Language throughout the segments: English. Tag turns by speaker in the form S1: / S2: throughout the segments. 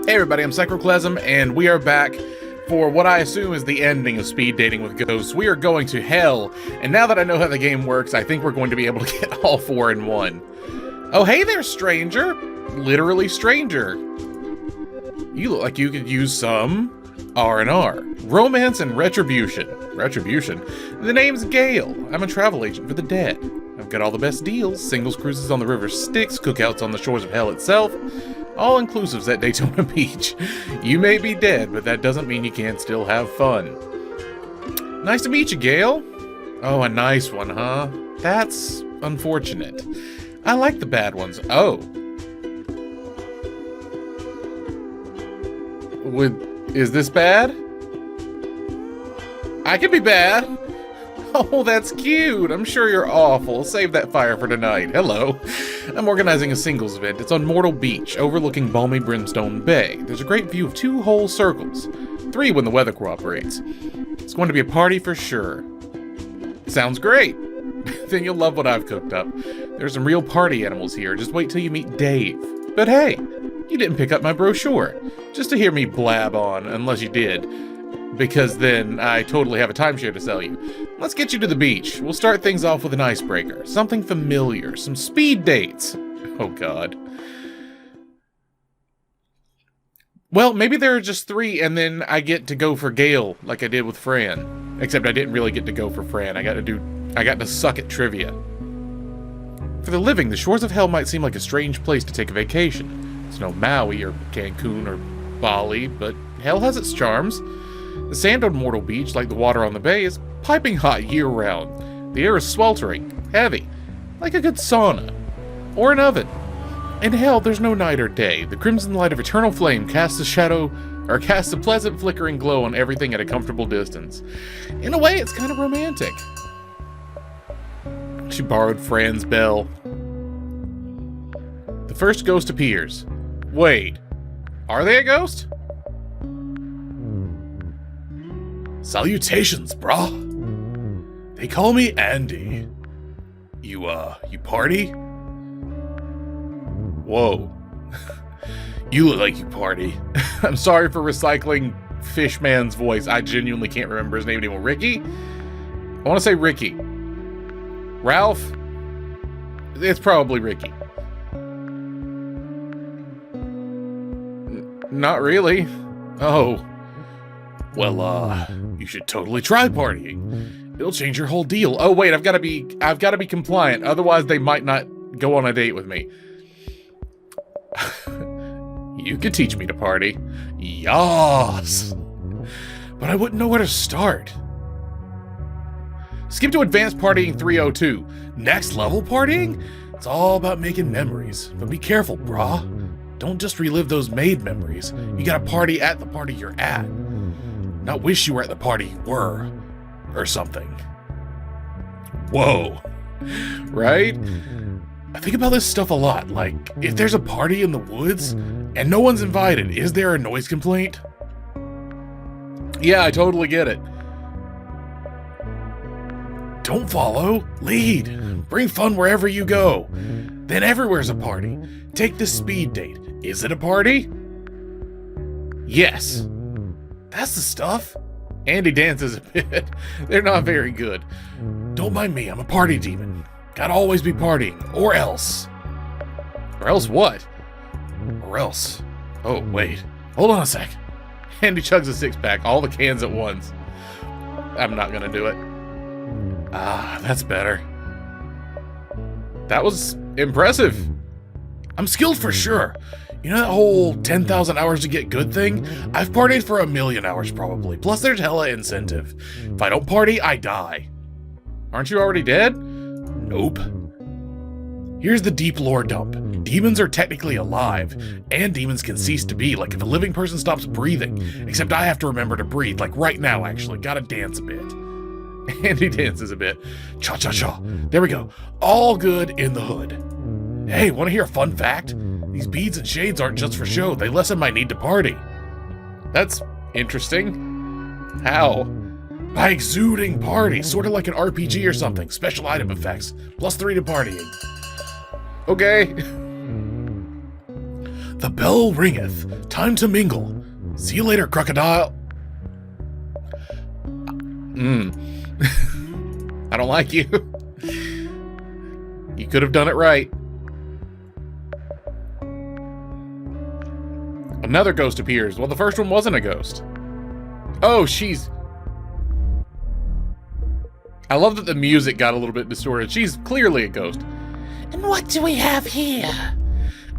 S1: Hey everybody, I'm Psychroclasm, and we are back for what I assume is the ending of speed dating with ghosts. We are going to hell, and now that I know how the game works, I think we're going to be able to get all four in one. Oh, hey there, stranger. Literally stranger. You look like you could use some R&R. Romance and retribution. Retribution? The name's Gale. I'm a travel agent for the dead. I've got all the best deals. Singles cruises on the river Styx, cookouts on the shores of hell itself. All-inclusives at Daytona Beach. You may be dead, but that doesn't mean you can't still have fun. Nice to meet you, Gale. Oh, a nice one, huh? That's unfortunate. I like the bad ones. Oh. Is this bad? I can be bad. Oh, that's cute. I'm sure you're awful. Save that fire for tonight. Hello. I'm organizing a singles event. It's on Mortal Beach, overlooking balmy Brimstone Bay. There's a great view of 2 whole circles. 3 when the weather cooperates. It's going to be a party for sure. Sounds great. Then you'll love what I've cooked up. There's some real party animals here. Just wait till you meet Dave. But hey, you didn't pick up my brochure. Just to hear me blab on, unless you did. Because then I totally have a timeshare to sell you. Let's get you to the beach. We'll start things off with an icebreaker. Something familiar. Some speed dates. Oh, God. Well, maybe there are just 3, and then I get to go for Gale, like I did with Fran. Except I didn't really get to go for Fran. I got to suck at trivia. For the living, the shores of hell might seem like a strange place to take a vacation. It's no Maui or Cancun or Bali, but hell has its charms. The sand on Mortal Beach, like the water on the bay, is piping hot year-round. The air is sweltering, heavy, like a good sauna, or an oven. In hell, there's no night or day. The crimson light of eternal flame casts a pleasant flickering glow on everything at a comfortable distance. In a way, it's kind of romantic. She borrowed Fran's bell. The first ghost appears. Wait, are they a ghost? Salutations, brah. They call me Andy. You party? Whoa. You look like you party. I'm sorry for recycling Fishman's voice. I genuinely can't remember his name anymore. Ricky? I want to say Ricky. Ralph? It's probably Ricky. Not really. Oh. Well, you should totally try partying. It'll change your whole deal. Oh wait, I've got to be compliant. Otherwise, they might not go on a date with me. You could teach me to party. Yas. But I wouldn't know where to start. Skip to advanced partying 302. Next level partying? It's all about making memories. But be careful, brah. Don't just relive those made memories. You gotta party at the party you're at. Not wish you were at the party you were. Or something. Whoa. Right? I think about this stuff a lot. Like, if there's a party in the woods and no one's invited, is there a noise complaint? Yeah, I totally get it. Don't follow. Lead. Bring fun wherever you go. Then everywhere's a party. Take this speed date. Is it a party? Yes. That's the stuff. Andy dances a bit. They're not very good. Don't mind me, I'm a party demon. Gotta always be partying, or else. Or else what? Or else. Oh, wait. Hold on a sec. Andy chugs a 6-pack, all the cans at once. I'm not gonna do it. Ah, that's better. That was impressive. I'm skilled for sure. You know that whole 10,000 hours to get good thing? I've partied for 1,000,000 hours probably, plus there's hella incentive. If I don't party, I die. Aren't you already dead? Nope. Here's the deep lore dump. Demons are technically alive, and demons can cease to be, like if a living person stops breathing. Except I have to remember to breathe, like right now actually. Gotta dance a bit. And he dances a bit. Cha-cha-cha. There we go. All good in the hood. Hey, wanna hear a fun fact? These beads and shades aren't just for show. They lessen my need to party. That's interesting. How? By exuding party, sort of like an RPG or something. Special item effects. +3 to partying. Okay. The bell ringeth. Time to mingle. See you later, crocodile. I don't like you. You could have done it right. Another ghost appears. Well, the first one wasn't a ghost. Oh, she's... I love that the music got a little bit distorted. She's clearly a ghost.
S2: And what do we have here?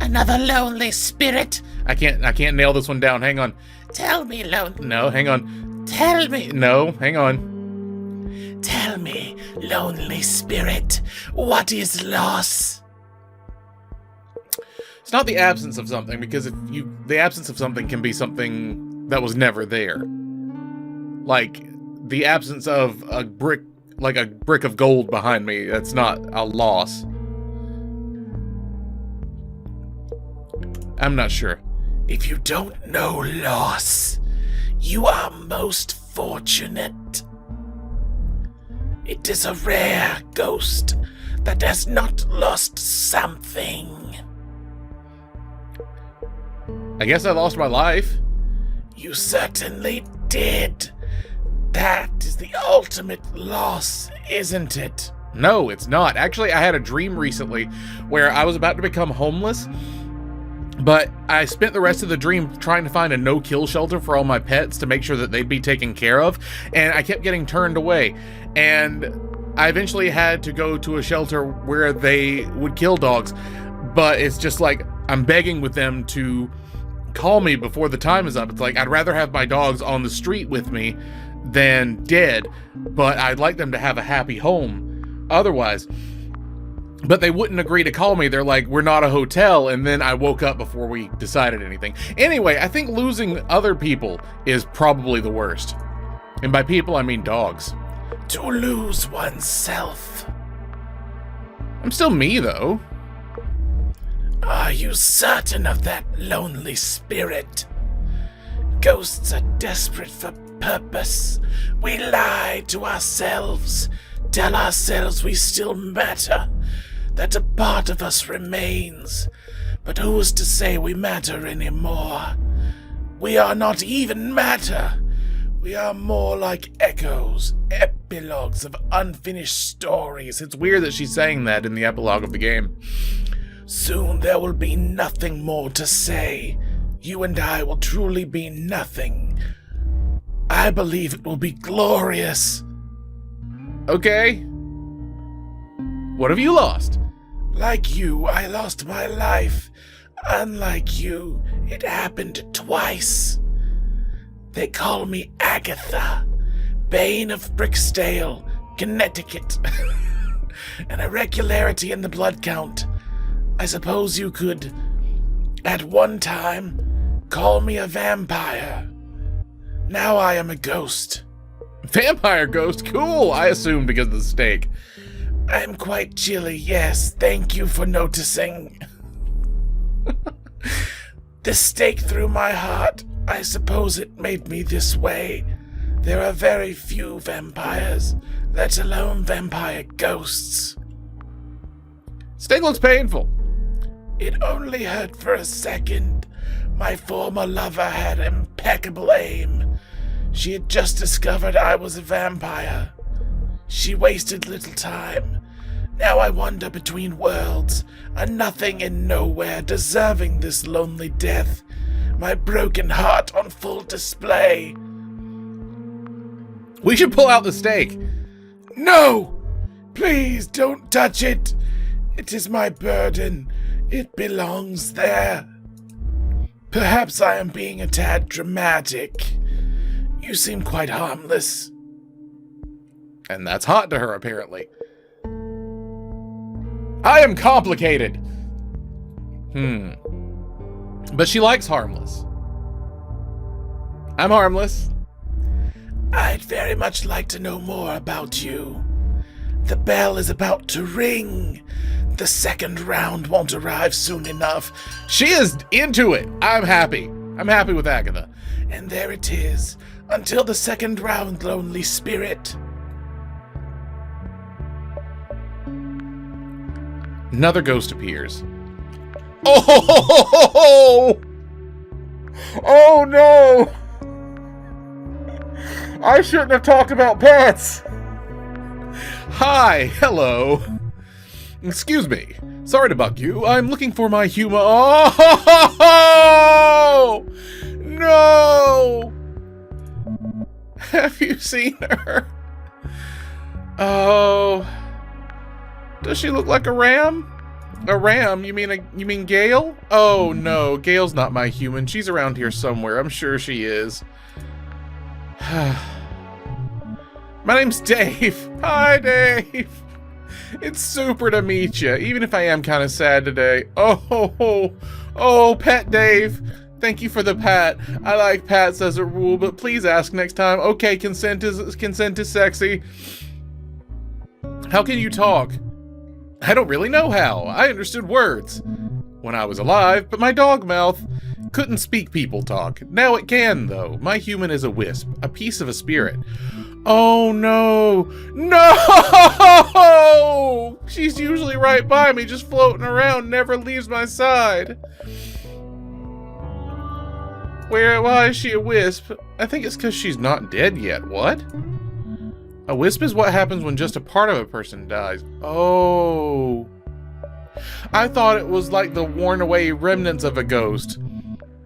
S2: Another lonely spirit?
S1: I can't nail this one down. Hang on.
S2: Tell me, lonely...
S1: No, hang on.
S2: Tell me...
S1: No, hang on.
S2: Tell me, lonely spirit, what is loss?
S1: It's not the absence of something, because the absence of something can be something that was never there. Like, the absence of a brick, like a brick of gold behind me, that's not a loss. I'm not sure.
S2: If you don't know loss, you are most fortunate. It is a rare ghost that has not lost something.
S1: I guess I lost my life.
S2: You certainly did. That is the ultimate loss, isn't it?
S1: No, it's not. Actually, I had a dream recently where I was about to become homeless, but I spent the rest of the dream trying to find a no-kill shelter for all my pets to make sure that they'd be taken care of, and I kept getting turned away. And I eventually had to go to a shelter where they would kill dogs, but it's just like I'm begging with them to call me before the time is up. It's like I'd rather have my dogs on the street with me than dead, but I'd like them to have a happy home otherwise. But they wouldn't agree to call me. They're like, we're not a hotel. And then I woke up before we decided anything. Anyway, I think losing other people is probably the worst. And by people, I mean dogs.
S2: To lose oneself.
S1: I'm still me, though.
S2: Are you certain of that, lonely spirit? Ghosts are desperate for purpose. We lie to ourselves, tell ourselves we still matter, that a part of us remains. But who's to say we matter anymore? We are not even matter. We are more like echoes, epilogues of unfinished stories.
S1: It's weird that she's saying that in the epilogue of the game.
S2: Soon there will be nothing more to say. You and I will truly be nothing. I believe it will be glorious.
S1: Okay. What have you lost?
S2: Like you, I lost my life. Unlike you, it happened twice. They call me Agatha, Bane of Bricksdale, Connecticut. An irregularity in the blood count. I suppose you could, at one time, call me a vampire. Now I am a ghost.
S1: Vampire ghost? Cool, I assumed because of the steak.
S2: I'm quite chilly, yes. Thank you for noticing. The stake through my heart. I suppose it made me this way. There are very few vampires, let alone vampire ghosts.
S1: Steak looks painful.
S2: It only hurt for a second. My former lover had impeccable aim. She had just discovered I was a vampire. She wasted little time. Now I wander between worlds, a nothing and nowhere, deserving this lonely death. My broken heart on full display.
S1: We should pull out the steak.
S2: No! Please don't touch it. It is my burden. It belongs there. Perhaps I am being a tad dramatic. You seem quite harmless.
S1: And that's hot to her, apparently. I am complicated. But she likes harmless. I'm harmless.
S2: I'd very much like to know more about you. The bell is about to ring. The second round won't arrive soon enough.
S1: She is into it. I'm happy. I'm happy with Agatha.
S2: And there it is. Until the second round, lonely spirit.
S1: Another ghost appears. Oh! Oh no! I shouldn't have talked about pets! Hi, hello. Excuse me. Sorry to bug you. I'm looking for my human. Oh! No! Have you seen her? Oh. Does she look like a ram? A ram? You mean Gail? Oh no, Gail's not my human. She's around here somewhere. I'm sure she is. My name's Dave. Hi, Dave. It's super to meet you, even if I am kind of sad today. Oh, Pet Dave. Thank you for the pat. I like pats as a rule, but please ask next time. Okay, consent is sexy. How can you talk? I don't really know how. I understood words when I was alive, but my dog mouth couldn't speak people talk. Now it can, though. My human is a wisp, a piece of a spirit. Oh no! No! She's usually right by me, just floating around, never leaves my side. Why is she a wisp? I think it's because she's not dead yet. What? A wisp is what happens when just a part of a person dies. Oh. I thought it was like the worn away remnants of a ghost.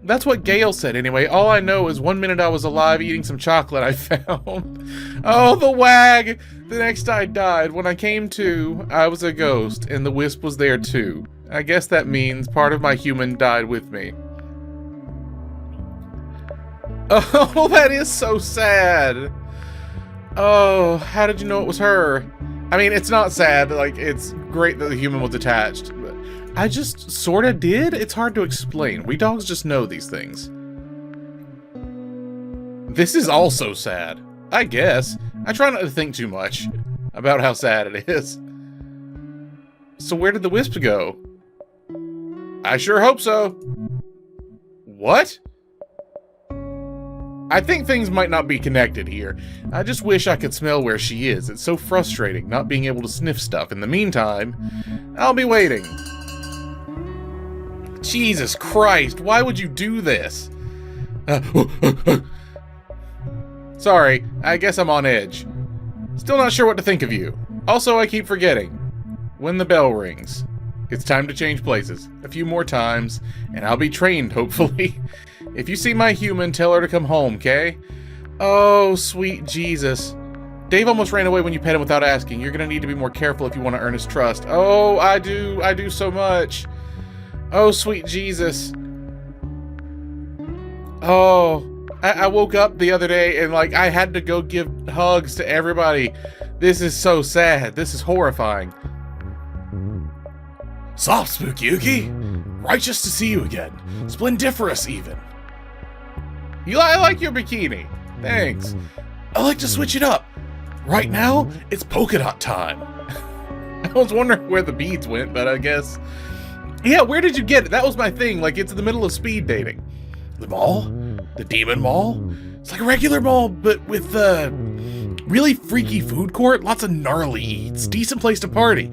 S1: That's what Gail said anyway. All I know is 1 minute I was alive eating some chocolate I found. Oh, the wag! The next I died. When I came to, I was a ghost, and the wisp was there too. I guess that means part of my human died with me. Oh, that is so sad. Oh, how did you know it was her? I mean, it's not sad. Like, it's great that the human was attached. But I just sorta did. It's hard to explain. We dogs just know these things. This is also sad. I guess. I try not to think too much about how sad it is. So where did the wisp go? I sure hope so. What? I think things might not be connected here. I just wish I could smell where she is. It's so frustrating not being able to sniff stuff. In the meantime, I'll be waiting. Jesus Christ, why would you do this? Sorry, I guess I'm on edge. Still not sure what to think of you. Also, I keep forgetting. When the bell rings, it's time to change places. A few more times, and I'll be trained, hopefully. If you see my human, tell her to come home, okay? Oh, sweet Jesus. Dave almost ran away when you pet him without asking. You're gonna need to be more careful if you want to earn his trust. Oh, I do so much. Oh, sweet Jesus. Oh, I woke up the other day and, like, I had to go give hugs to everybody. This is so sad. This is horrifying.
S2: Sup, Spooky? Righteous to see you again. Splendiferous, even.
S1: I like your bikini. Thanks.
S2: I like to switch it up. Right now, it's polka dot time.
S1: I was wondering where the beads went, but I guess... Yeah, where did you get it? That was my thing. Like, it's in the middle of speed dating.
S2: The mall? The demon mall? It's like a regular mall, but with really freaky food court, lots of gnarly eats, decent place to party.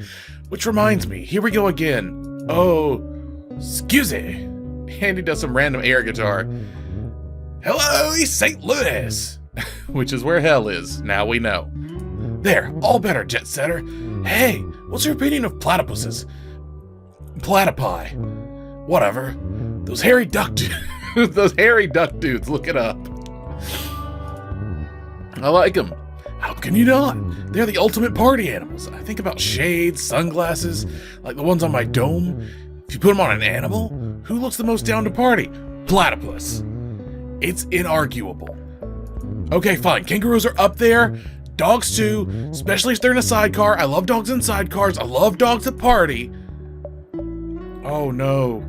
S2: Which reminds me, here we go again. Oh, excuse me.
S1: Andy does some random air guitar.
S2: Hello, East St. Louis.
S1: Which is where hell is, now we know.
S2: There, all better, jet setter. Hey, what's your opinion of platypuses? Platypi. Whatever. Those hairy duck dudes.
S1: Those hairy duck dudes, look it up. I like them.
S2: How can you not? They're the ultimate party animals. I think about shades, sunglasses, like the ones on my dome. If you put them on an animal, who looks the most down to party? Platypus. It's inarguable. Okay, fine. Kangaroos are up there. Dogs too, especially if they're in a sidecar. I love dogs in sidecars. I love dogs at party.
S1: Oh no.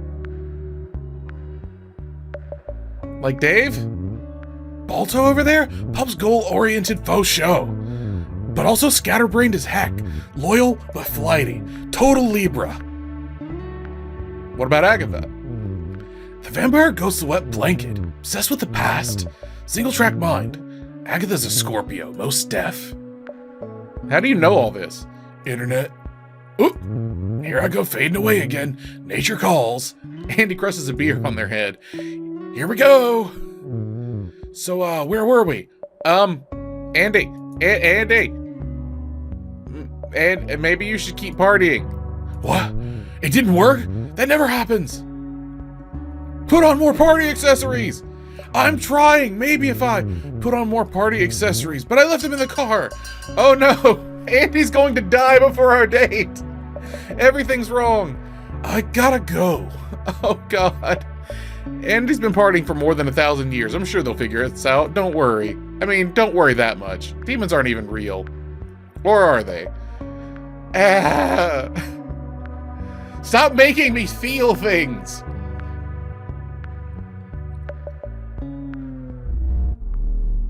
S1: Like Dave?
S2: Balto over there? Pup's goal-oriented faux show. But also scatterbrained as heck. Loyal but flighty. Total Libra.
S1: What about Agatha?
S2: The vampire ghosts a wet blanket. Obsessed with the past. Single-track mind. Agatha's a Scorpio, most deaf.
S1: How do you know all this?
S2: Internet.
S1: Oop, here I go fading away again. Nature calls. Andy crushes a beer on their head. Here we go. So, where were we? Andy. Andy. And maybe you should keep partying. What? It didn't work? That never happens. Put on more party accessories. I'm trying. Maybe if I put on more party accessories, but I left them in the car. Oh no. Andy's going to die before our date. Everything's wrong. I gotta go. Oh God. Andy's been partying for more than 1,000 years. I'm sure they'll figure this out. Don't worry. I mean, don't worry that much. Demons aren't even real. Or are they? Stop making me feel things.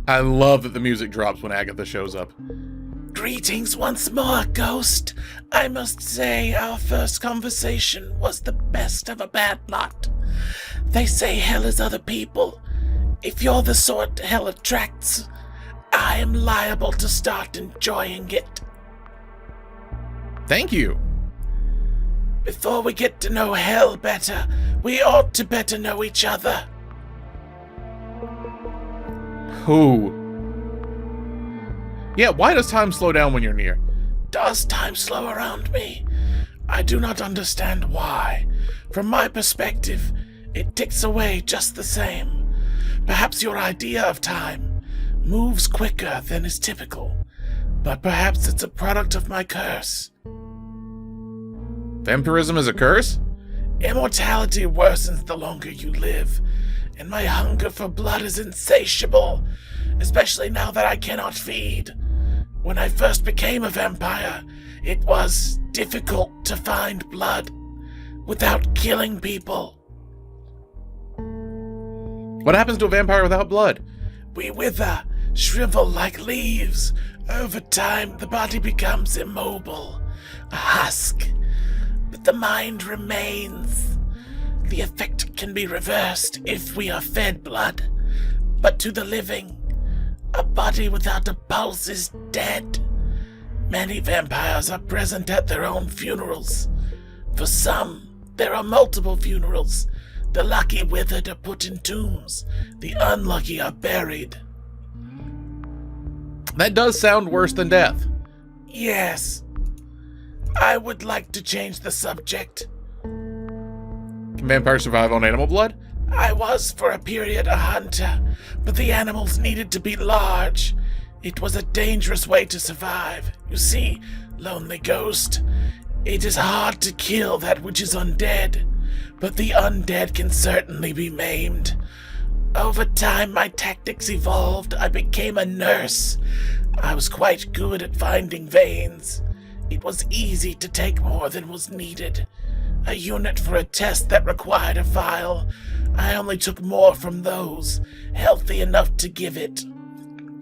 S1: I love that the music drops when Agatha shows up.
S2: Greetings once more, Ghost. I must say our first conversation was the best of a bad lot. They say hell is other people. If you're the sort hell attracts, I am liable to start enjoying it.
S1: Thank you.
S2: Before we get to know hell better, we ought to better know each other.
S1: Who? Yeah, why does time slow down when you're near?
S2: Does time slow around me? I do not understand why. From my perspective, it ticks away just the same. Perhaps your idea of time moves quicker than is typical, but perhaps it's a product of my curse.
S1: Vampirism is a curse?
S2: Immortality worsens the longer you live, and my hunger for blood is insatiable, especially now that I cannot feed. When I first became a vampire, it was difficult to find blood without killing people.
S1: What happens to a vampire without blood?
S2: We wither, shrivel like leaves. Over time, the body becomes immobile, a husk, but the mind remains. The effect can be reversed if we are fed blood, but to the living, a body without a pulse is dead. Many vampires are present at their own funerals. For some, there are multiple funerals. The lucky withered are put in tombs. The unlucky are buried.
S1: That does sound worse than death.
S2: Yes. I would like to change the subject.
S1: Can vampires survive on animal blood?
S2: I was for a period a hunter, but the animals needed to be large. It was a dangerous way to survive. You see, lonely ghost, it is hard to kill that which is undead, but the undead can certainly be maimed. Over time, my tactics evolved. I became a nurse. I was quite good at finding veins. It was easy to take more than was needed. A unit for a test that required a vial. I only took more from those, healthy enough to give it.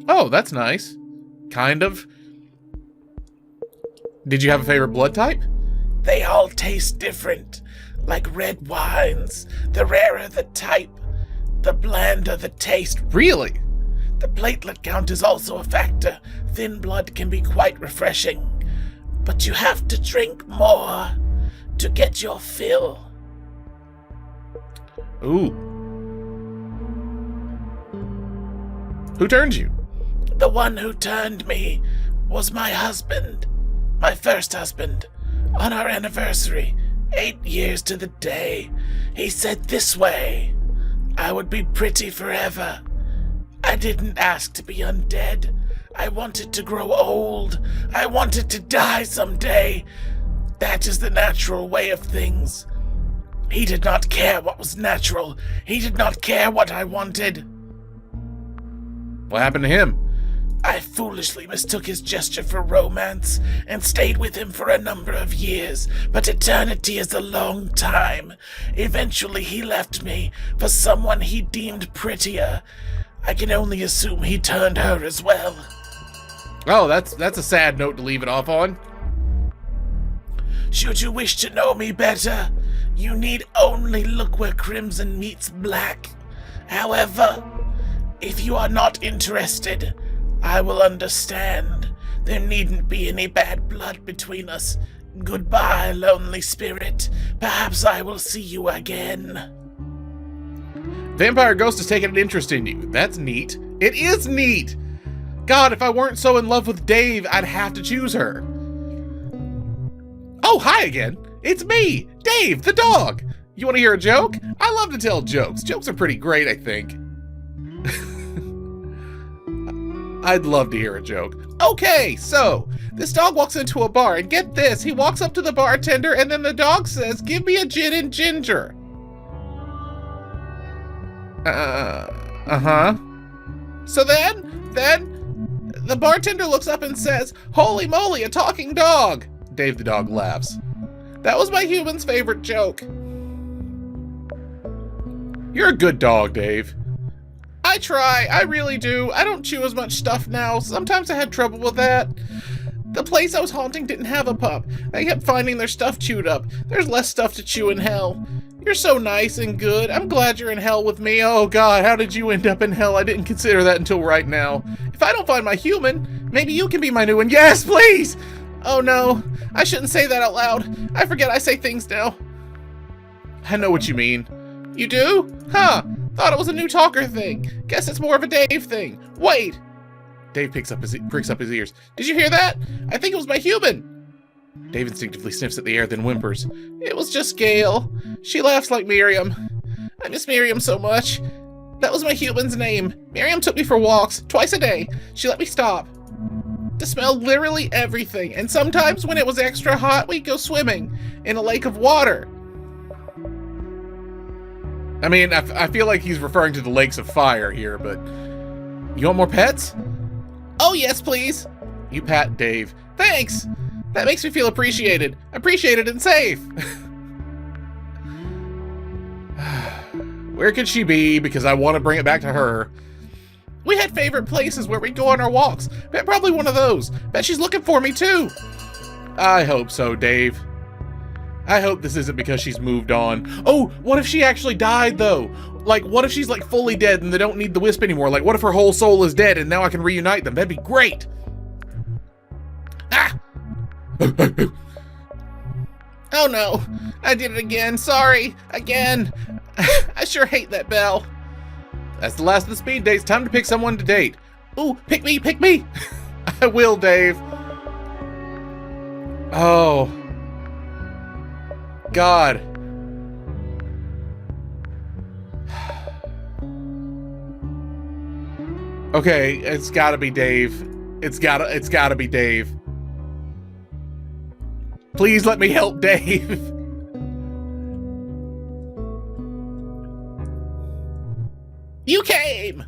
S1: Oh, that's nice. Kind of. Did you have a favorite blood type?
S2: They all taste different, like red wines. The rarer the type, the blander the taste.
S1: Really?
S2: The platelet count is also a factor. Thin blood can be quite refreshing, but you have to drink more to get your fill.
S1: Ooh. Who turned you?
S2: The one who turned me was my husband, my first husband. On our anniversary, 8 years to the day, he said this way, I would be pretty forever. I didn't ask to be undead. I wanted to grow old. I wanted to die someday. That is the natural way of things. He did not care what was natural. He did not care what I wanted.
S1: What happened to him?
S2: I foolishly mistook his gesture for romance and stayed with him for a number of years, but eternity is a long time. Eventually he left me for someone he deemed prettier. I can only assume he turned her as well.
S1: Oh, that's a sad note to leave it off on.
S2: Should you wish to know me better, you need only look where crimson meets black. However, if you are not interested, I will understand. There needn't be any bad blood between us. Goodbye, lonely spirit. Perhaps I will see you again.
S1: Vampire ghost has taken an interest in you. That's neat. It is neat! God, if I weren't so in love with Dave, I'd have to choose her. Oh, hi again. It's me, Dave, the dog. You want to hear a joke? I love to tell jokes. Jokes are pretty great, I think. I'd love to hear a joke. Okay, so, this dog walks into a bar, and get this, he walks up to the bartender, and then the dog says, "Give me a gin and ginger." Uh-huh. So then, the bartender looks up and says, "Holy moly, a talking dog!" Dave the dog laughs. That was my human's favorite joke. You're a good dog, Dave. I try, I really do. I don't chew as much stuff now. Sometimes I had trouble with that. The place I was haunting didn't have a pup. I kept finding their stuff chewed up. There's less stuff to chew in hell. You're so nice and good. I'm glad you're in hell with me. Oh God, how did you end up in hell? I didn't consider that until right now. If I don't find my human, maybe you can be my new one. Yes, please! Oh no, I shouldn't say that out loud. I forget I say things now. I know what you mean. You do? Huh, thought it was a new talker thing. Guess it's more of a Dave thing. Wait! Dave pricks up his ears. Did you hear that? I think it was my human. Dave instinctively sniffs at the air, then whimpers. It was just Gail. She laughs like Miriam. I miss Miriam so much. That was my human's name. Miriam took me for walks, twice a day. She let me stop to smell literally everything, and sometimes when it was extra hot, we'd go swimming in a lake of water. I mean, I feel like he's referring to the lakes of fire here, but... You want more pets? Oh, yes, please. You pat Dave. Thanks. That makes me feel appreciated. Appreciated and safe. Where could she be? Because I want to bring it back to her. We had favorite places where we'd go on our walks. Bet probably one of those. Bet she's looking for me, too. I hope so, Dave. I hope this isn't because she's moved on. Oh, what if she actually died, though? Like, what if she's, like, fully dead and they don't need the wisp anymore? Like, what if her whole soul is dead and now I can reunite them? That'd be great. Ah! Oh, no. I did it again. Sorry. Again. I sure hate that bell. That's the last of the speed dates. Time to pick someone to date. Ooh, pick me, pick me. I will, Dave. Oh. God. Okay, it's gotta be Dave. It's gotta be Dave. Please let me help Dave. You came!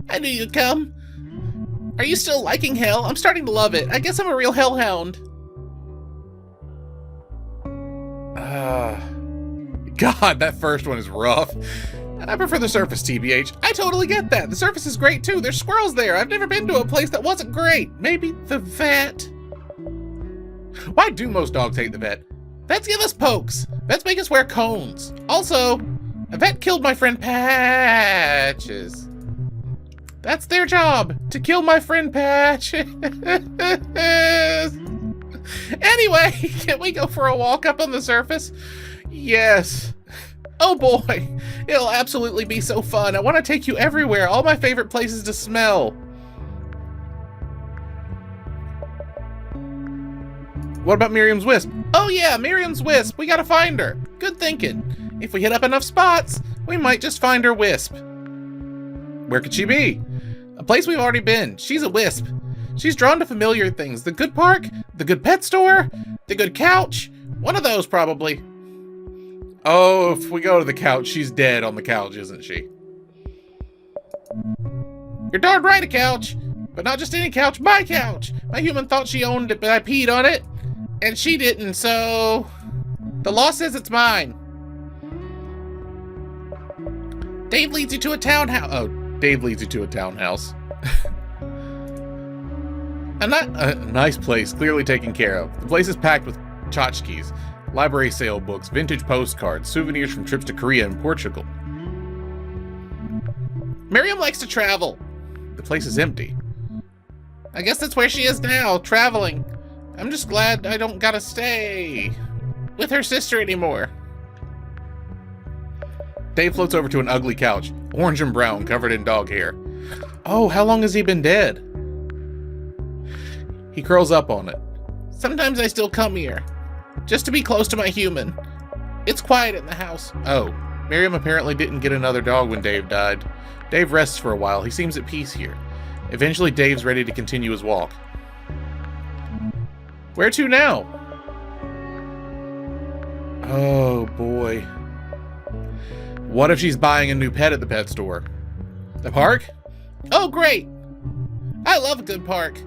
S1: I knew you'd come. Are you still liking hell? I'm starting to love it. I guess I'm a real hellhound. God, that first one is rough. I prefer the surface, TBH. I totally get that. The surface is great, too. There's squirrels there. I've never been to a place that wasn't great. Maybe the vet. Why do most dogs hate the vet? Vets give us pokes. Vets make us wear cones. Also, a vet killed my friend Patches. That's their job, to kill my friend Patches. Anyway, can we go for a walk up on the surface? Yes. Oh boy, it'll absolutely be so fun. I want to take you everywhere, all my favorite places to smell. What about Miriam's Wisp? Oh yeah, Miriam's Wisp. We gotta find her. Good thinking. If we hit up enough spots, we might just find her wisp. Where could she be? A place we've already been. She's a wisp. She's drawn to familiar things. The good park, the good pet store, the good couch. One of those, probably. Oh, if we go to the couch, she's dead on the couch, isn't she? You're darn right, a couch. But not just any couch, my couch. My human thought she owned it, but I peed on it. And she didn't, so... The law says it's mine. Dave leads you to a townhouse. Oh, Dave leads you to a townhouse. A nice place, clearly taken care of. The place is packed with tchotchkes, library sale books, vintage postcards, souvenirs from trips to Korea and Portugal. Miriam likes to travel. The place is empty. I guess that's where she is now, traveling. I'm just glad I don't gotta stay with her sister anymore. Dave floats over to an ugly couch, orange and brown, covered in dog hair. Oh, how long has he been dead? He curls up on it. Sometimes I still come here, just to be close to my human. It's quiet in the house. Oh, Miriam apparently didn't get another dog when Dave died. Dave rests for a while. He seems at peace here. Eventually, Dave's ready to continue his walk. Where to now? Oh, boy. What if she's buying a new pet at the pet store? The park? Oh, great! I love a good park.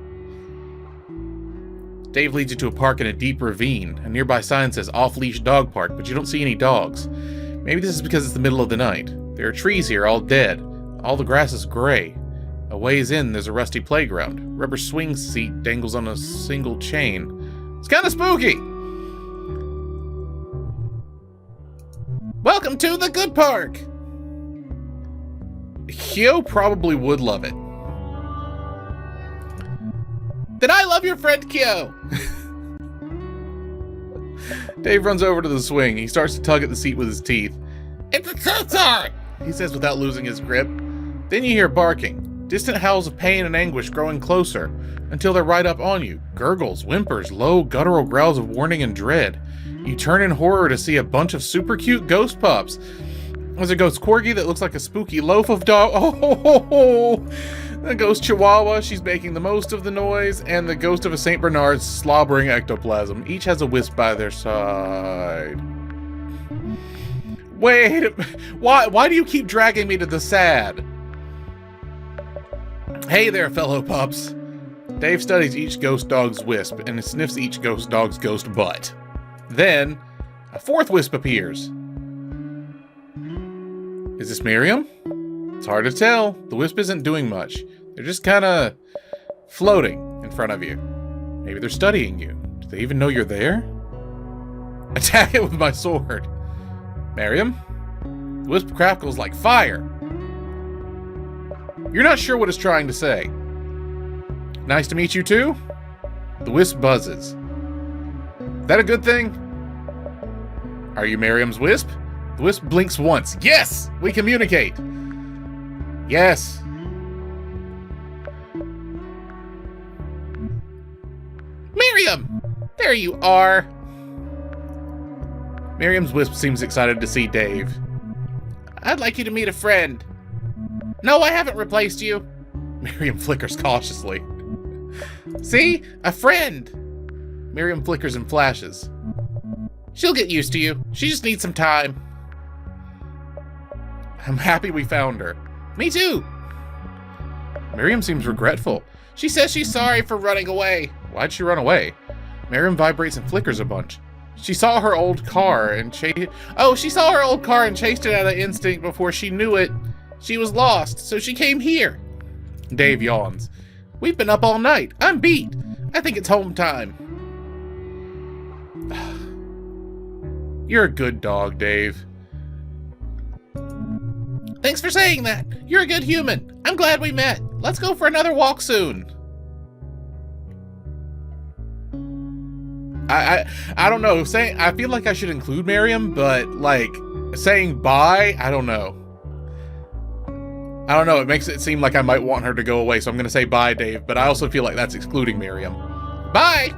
S1: Dave leads you to a park in a deep ravine. A nearby sign says off-leash dog park, but you don't see any dogs. Maybe this is because it's the middle of the night. There are trees here, all dead. All the grass is gray. A ways in, there's a rusty playground. Rubber swing seat dangles on a single chain. It's kind of spooky! Welcome to the good park! Kyo probably would love it. Then I love your friend Kyo! Dave runs over to the swing. He starts to tug at the seat with his teeth. It's a Totart! He says without losing his grip. Then you hear barking. Distant howls of pain and anguish growing closer until they're right up on you. Gurgles, whimpers, low guttural growls of warning and dread. You turn in horror to see a bunch of super cute ghost pups. There's a ghost corgi that looks like a spooky loaf of dog. Oh, the ghost chihuahua, she's making the most of the noise, and the ghost of a St. Bernard's slobbering ectoplasm. Each has a wisp by their side. Wait, why do you keep dragging me to the sad? Hey there, fellow pups. Dave studies each ghost dog's wisp and sniffs each ghost dog's ghost butt. Then, a fourth wisp appears. Is this Miriam? It's hard to tell. The wisp isn't doing much. They're just kind of floating in front of you. Maybe they're studying you. Do they even know you're there? Attack it with my sword. Miriam? The wisp crackles like fire. You're not sure what it's trying to say. Nice to meet you too? The wisp buzzes. Is that a good thing? Are you Miriam's wisp? The wisp blinks once. Yes! We communicate! Yes! Miriam! There you are! Miriam's wisp seems excited to see Dave. I'd like you to meet a friend. No, I haven't replaced you. Miriam flickers cautiously. See? A friend! Miriam flickers and flashes. She'll get used to you. She just needs some time. I'm happy we found her. Me too! Miriam seems regretful. She says she's sorry for running away. Why'd she run away? Miriam vibrates and flickers a bunch. She saw her old car and chased it out of instinct before she knew it. She was lost, so she came here. Dave yawns. We've been up all night. I'm beat. I think it's home time. You're a good dog, Dave. Thanks for saying that. You're a good human. I'm glad we met. Let's go for another walk soon. I don't know. I feel like I should include Miriam, but like saying bye, I don't know. I don't know. It makes it seem like I might want her to go away, so I'm going to say bye, Dave, but I also feel like that's excluding Miriam. Bye!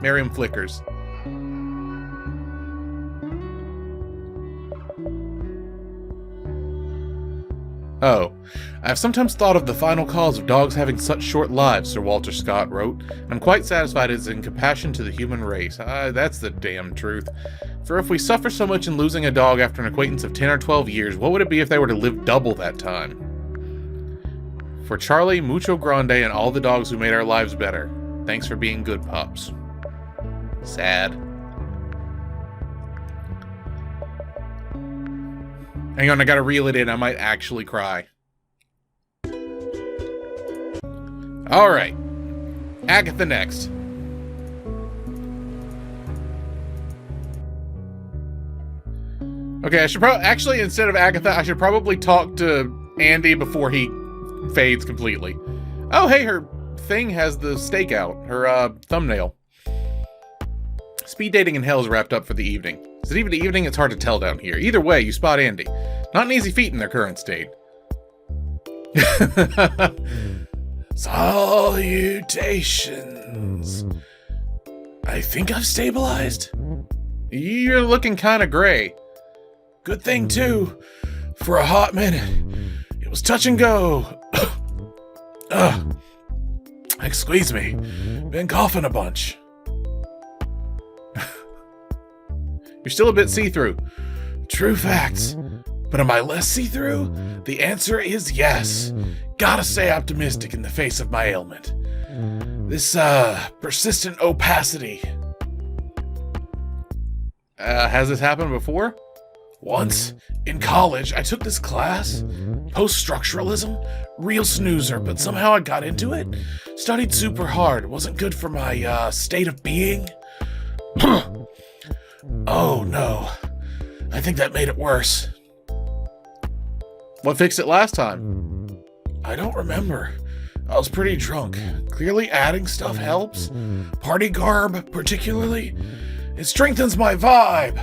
S1: Miriam flickers. Oh, I've sometimes thought of the final cause of dogs having such short lives, Sir Walter Scott wrote, and I'm quite satisfied it's in compassion to the human race. That's the damn truth. For if we suffer so much in losing a dog after an acquaintance of 10 or 12 years, what would it be if they were to live double that time? For Charlie, Mucho Grande, and all the dogs who made our lives better, thanks for being good pups. Sad. Hang on, I gotta reel it in. I might actually cry. Alright. Agatha next. Okay, I should actually, instead of Agatha, I should probably talk to Andy before he fades completely. Oh, hey, her thing has the stake out. Her thumbnail. Speed dating in hell is wrapped up for the evening. Is it even the evening? It's hard to tell down here. Either way, you spot Andy. Not an easy feat in their current state.
S2: Salutations. I think I've stabilized.
S1: You're looking kind of gray.
S2: Good thing, too. For a hot minute, it was touch and go. Excuse me. Been coughing a bunch.
S1: You're still a bit see-through.
S2: True facts. But am I less see-through? The answer is yes. Gotta stay optimistic in the face of my ailment. This, persistent opacity.
S1: Has this happened before?
S2: Once, in college, I took this class. Post-structuralism. Real snoozer, but somehow I got into it. Studied super hard. Wasn't good for my, state of being. Oh, no. I think that made it worse.
S1: What fixed it last time?
S2: I don't remember. I was pretty drunk. Clearly adding stuff helps. Party garb, particularly. It strengthens my vibe.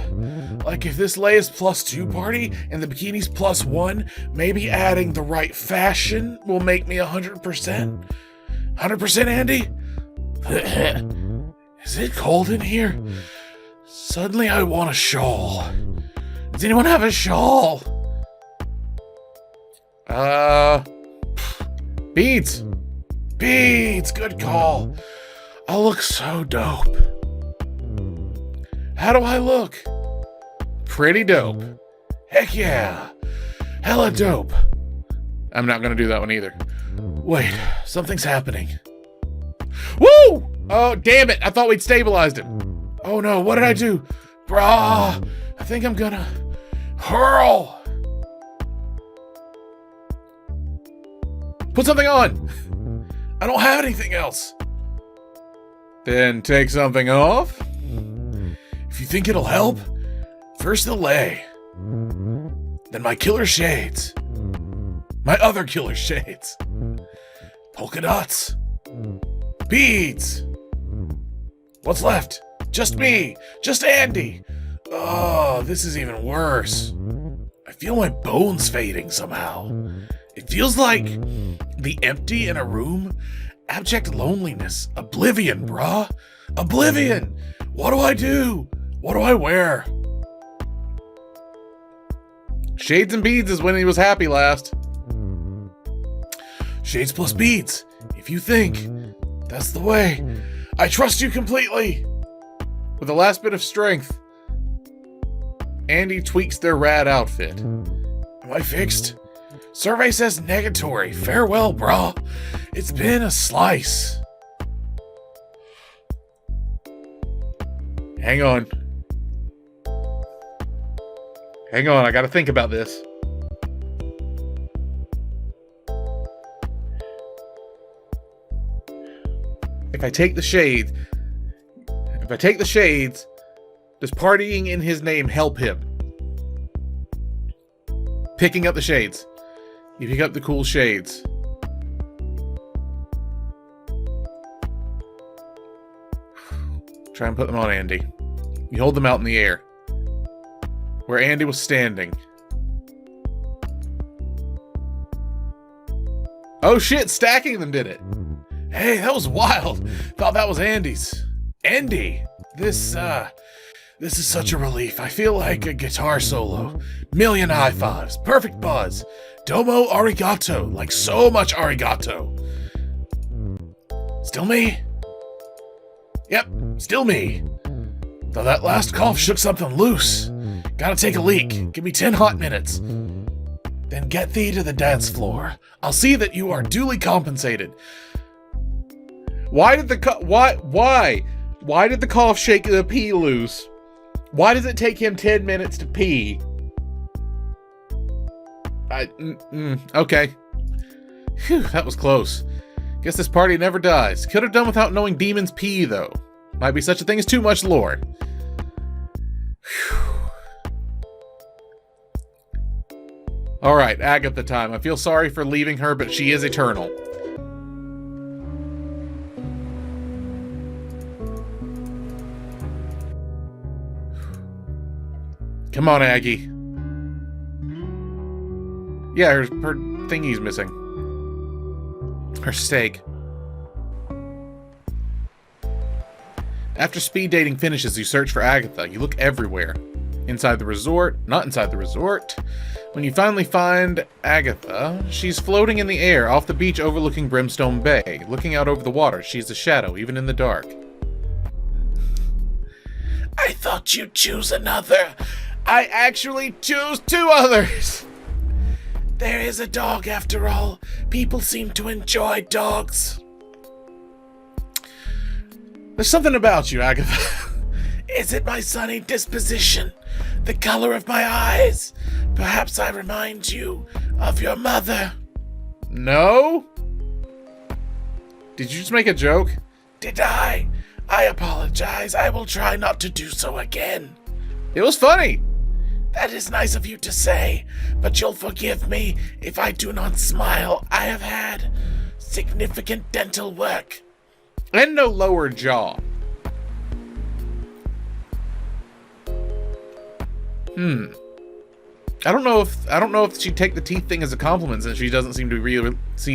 S2: Like if this lay is +2 party and the bikini's +1, maybe adding the right fashion will make me 100%. 100%, Andy? Is it cold in here? Suddenly I want a shawl. Does anyone have a shawl?
S1: Beads.
S2: Beads, good call. I look so dope. How do I look?
S1: Pretty dope.
S2: Heck yeah. Hella dope.
S1: I'm not gonna do that one either.
S2: Wait, something's happening.
S1: Woo! Oh, damn it. I thought we'd stabilized him.
S2: Oh no, what did I do? Brah, I think I'm gonna hurl.
S1: Put something on.
S2: I don't have anything else.
S1: Then take something off.
S2: If you think it'll help, first the lay. Then my killer shades. My other killer shades. Polka dots. Beads. What's left? Just me. Just Andy. Oh, this is even worse. I feel my bones fading somehow. It feels like the empty in a room, abject loneliness, oblivion, bruh. Oblivion. What do I do? What do I wear?
S1: Shades and beads is when he was happy last.
S2: Shades plus beads. If you think that's the way, I trust you completely.
S1: With the last bit of strength, Andy tweaks their rad outfit.
S2: Am I fixed? Survey says negatory. Farewell, brah. It's been a slice.
S1: Hang on. Hang on, I gotta think about this. If I take the shades, does partying in his name help him? Picking up the shades. You pick up the cool shades. Try and put them on Andy. You hold them out in the air. Where Andy was standing. Oh shit, stacking them did it.
S2: Hey, that was wild. Thought that was Andy's. Andy, this is such a relief. I feel like a guitar solo. Million high fives. Perfect buzz. Domo arigato. Like so much arigato. Still me? Yep, still me. Though that last cough shook something loose. Gotta take a leak. Give me 10 hot minutes. Then get thee to the dance floor. I'll see that you are duly compensated.
S1: Why did the cough shake the pee loose? Why does it take him 10 minutes to pee? Okay. Phew, that was close. Guess this party never dies. Could have done without knowing demons pee, though. Might be such a thing as too much lore. Alright, Agatha time. I feel sorry for leaving her, but she is eternal. Come on, Aggie. Yeah, her thingy's missing. Her steak. After speed dating finishes, you search for Agatha. You look everywhere. Inside the resort, not inside the resort. When you finally find Agatha, she's floating in the air off the beach overlooking Brimstone Bay. Looking out over the water, she's a shadow, even in the dark.
S2: I thought you'd choose another.
S1: I actually choose 2 others!
S2: There is a dog after all. People seem to enjoy dogs.
S1: There's something about you, Agatha.
S2: Is it my sunny disposition? The color of my eyes? Perhaps I remind you of your mother.
S1: No? Did you just make a joke?
S2: Did I? I apologize. I will try not to do so again.
S1: It was funny.
S2: That is nice of you to say, but you'll forgive me if I do not smile. I have had significant dental work.
S1: And no lower jaw. I don't know if she'd take the teeth thing as a compliment, since she doesn't seem to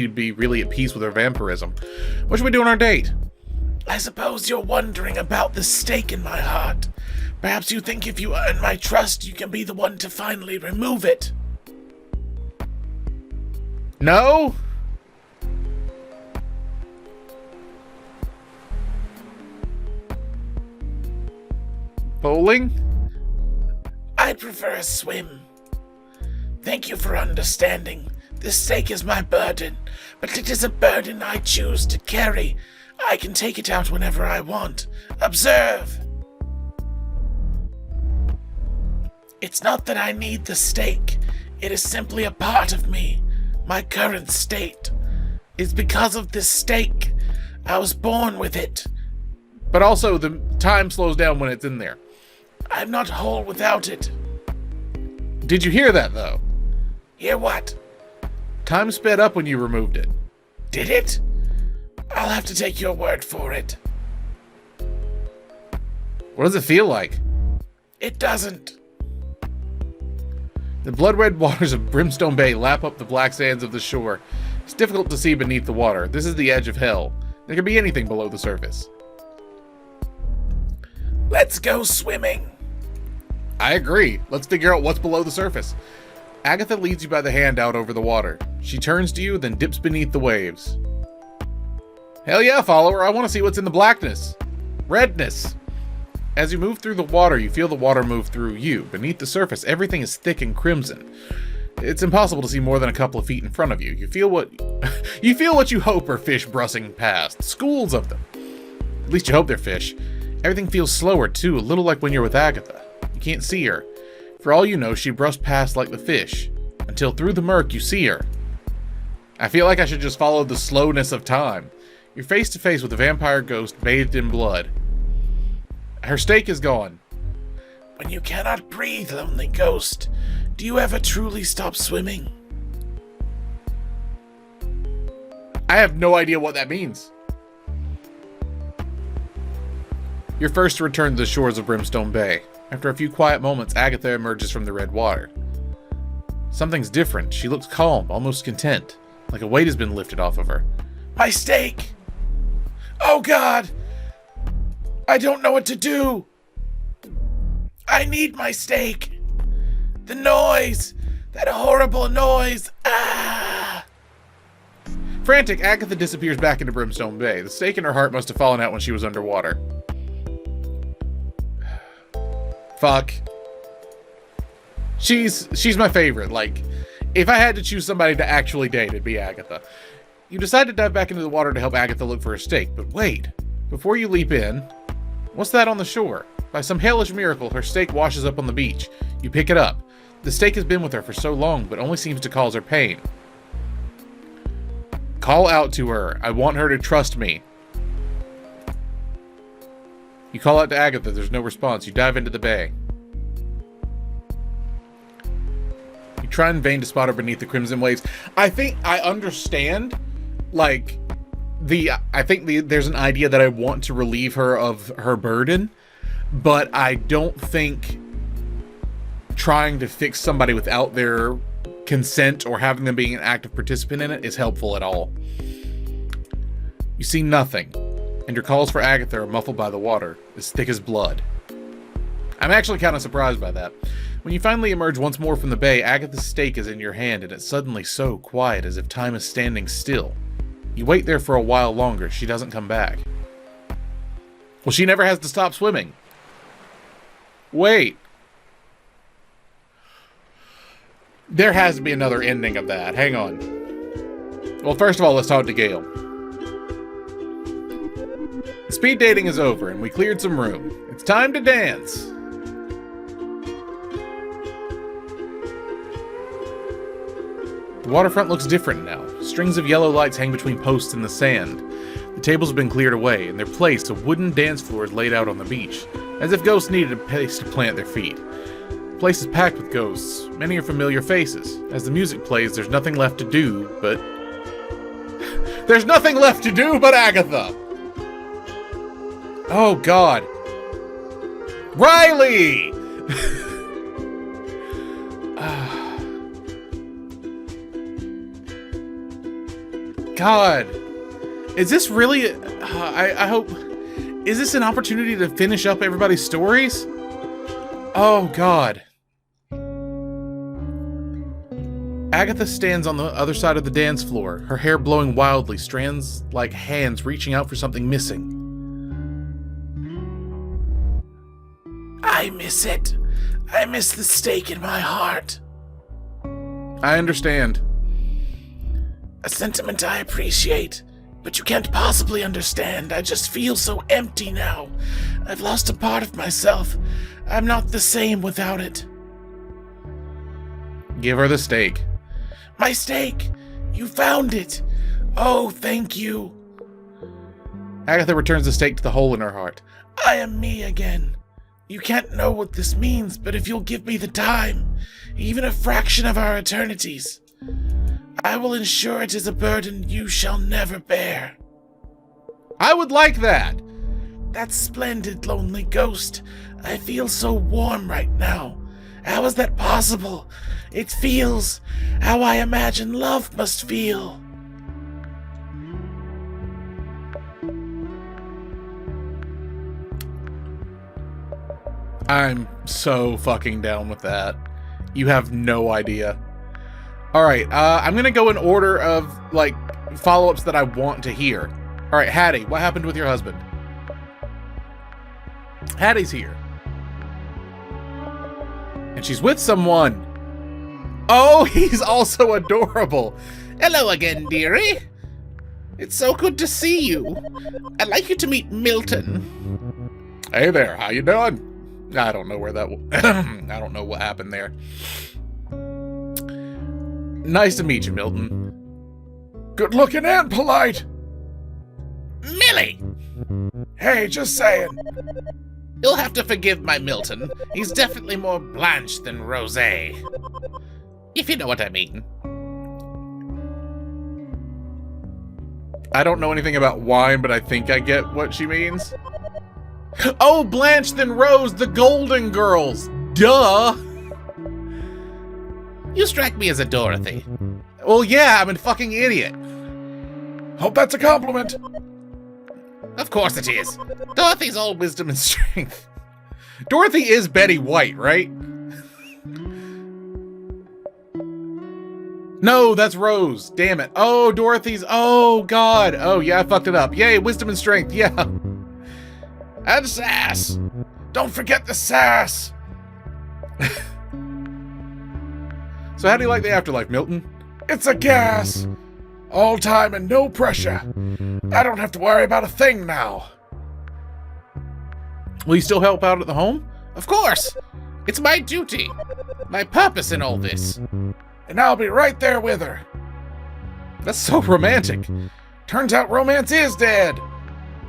S1: be really at peace with her vampirism. What should we do on our date?
S2: I suppose you're wondering about the stake in my heart. Perhaps you think if you earn my trust, you can be the one to finally remove it.
S1: No? Bowling?
S2: I'd prefer a swim. Thank you for understanding. This stake is my burden, but it is a burden I choose to carry. I can take it out whenever I want. Observe! It's not that I need the stake. It is simply a part of me. My current state is because of this stake. I was born with it.
S1: But also, the time slows down when it's in there.
S2: I'm not whole without it.
S1: Did you hear that, though?
S2: Hear what?
S1: Time sped up when you removed it.
S2: Did it? I'll have to take your word for it.
S1: What does it feel like?
S2: It doesn't.
S1: The blood-red waters of Brimstone Bay lap up the black sands of the shore. It's difficult to see beneath the water. This is the edge of hell. There could be anything below the surface.
S2: Let's go swimming.
S1: I agree. Let's figure out what's below the surface. Agatha leads you by the hand out over the water. She turns to you, then dips beneath the waves. Hell yeah, follower. I want to see what's in the blackness. Redness. As you move through the water, you feel the water move through you. Beneath the surface, everything is thick and crimson. It's impossible to see more than a couple of feet in front of you. You feel what you hope are fish brushing past. Schools of them. At least you hope they're fish. Everything feels slower, too, a little like when you're with Agatha. You can't see her. For all you know, she brushed past like the fish. Until through the murk, you see her. I feel like I should just follow the slowness of time. You're face to face with a vampire ghost bathed in blood. Her stake is gone.
S2: When you cannot breathe, lonely ghost, do you ever truly stop swimming?
S1: I have no idea what that means. You're first to return to the shores of Brimstone Bay. After a few quiet moments, Agatha emerges from the red water. Something's different. She looks calm, almost content, like a weight has been lifted off of her.
S2: My stake! Oh God! I don't know what to do! I need my stake! The noise! That horrible noise! Ah!
S1: Frantic, Agatha disappears back into Brimstone Bay. The stake in her heart must have fallen out when she was underwater. Fuck. She's my favorite. Like, if I had to choose somebody to actually date, it'd be Agatha. You decide to dive back into the water to help Agatha look for her stake, but wait. Before you leap in, what's that on the shore? By some hellish miracle, her stake washes up on the beach. You pick it up. The stake has been with her for so long, but only seems to cause her pain. Call out to her. I want her to trust me. You call out to Agatha. There's no response. You dive into the bay. You try in vain to spot her beneath the crimson waves. I think I understand, like, there's an idea that I want to relieve her of her burden, but I don't think trying to fix somebody without their consent or having them being an active participant in it is helpful at all. You see nothing, and your calls for Agatha are muffled by the water, as thick as blood. I'm actually kind of surprised by that. When you finally emerge once more from the bay, Agatha's stake is in your hand, and it's suddenly so quiet as if time is standing still. You wait there for a while longer. She doesn't come back. Well, she never has to stop swimming. Wait. There has to be another ending of that. Hang on. Well, first of all, let's talk to Gale. Speed dating is over, and we cleared some room. It's time to dance. The waterfront looks different now. Strings of yellow lights hang between posts in the sand. The tables have been cleared away. In their place, a wooden dance floor is laid out on the beach, as if ghosts needed a place to plant their feet. The place is packed with ghosts. Many are familiar faces. As the music plays, there's nothing left to do but... There's nothing left to do but Agatha! Oh, God. Riley! God. Is this really... I hope... Is this an opportunity to finish up everybody's stories? Oh, God. Agatha stands on the other side of the dance floor, her hair blowing wildly, strands like hands reaching out for something missing.
S2: I miss it. I miss the stake in my heart.
S1: I understand.
S2: A sentiment I appreciate, but you can't possibly understand. I just feel so empty now. I've lost a part of myself. I'm not the same without it.
S1: Give her the stake.
S2: My stake! You found it! Oh, thank you.
S1: Agatha returns the stake to the hole in her heart.
S2: I am me again. You can't know what this means, but if you'll give me the time, even a fraction of our eternities, I will ensure it is a burden you shall never bear.
S1: I would like that.
S2: That's splendid, lonely ghost. I feel so warm right now. How is that possible? It feels how I imagine love must feel.
S1: I'm so fucking down with that. You have no idea. Alright, I'm gonna go in order of, like, follow-ups that I want to hear. Alright, Hattie, what happened with your husband? Hattie's here. And she's with someone. Oh, he's also adorable.
S2: Hello again, dearie. It's so good to see you. I'd like you to meet Milton.
S1: Hey there, how you doing? I don't know where that... I don't know what happened there. Nice to meet you, Milton. Good looking and polite.
S2: Millie!
S3: Hey, just saying.
S2: You'll have to forgive my Milton. He's definitely more blanched than rosé. If you know what I mean.
S1: I don't know anything about wine, but I think I get what she means. Oh, Blanche then Rose, the Golden Girls. Duh.
S2: You strike me as a Dorothy.
S1: Well, yeah, I'm a fucking idiot.
S3: Hope that's a compliment.
S2: Of course it is. Dorothy's all wisdom and strength.
S1: Dorothy is Betty White, right? No, that's Rose. Damn it. Oh, Dorothy's... Oh, God. Oh, yeah, I fucked it up. Yay, wisdom and strength. Yeah.
S3: And sass. Don't forget the sass.
S1: So how do you like the afterlife, Milton?
S3: It's a gas. All time and no pressure. I don't have to worry about a thing now.
S1: Will you still help out at the home?
S2: Of course. It's my duty. My purpose in all this.
S3: And I'll be right there with her.
S1: That's so romantic.
S3: Turns out romance is dead.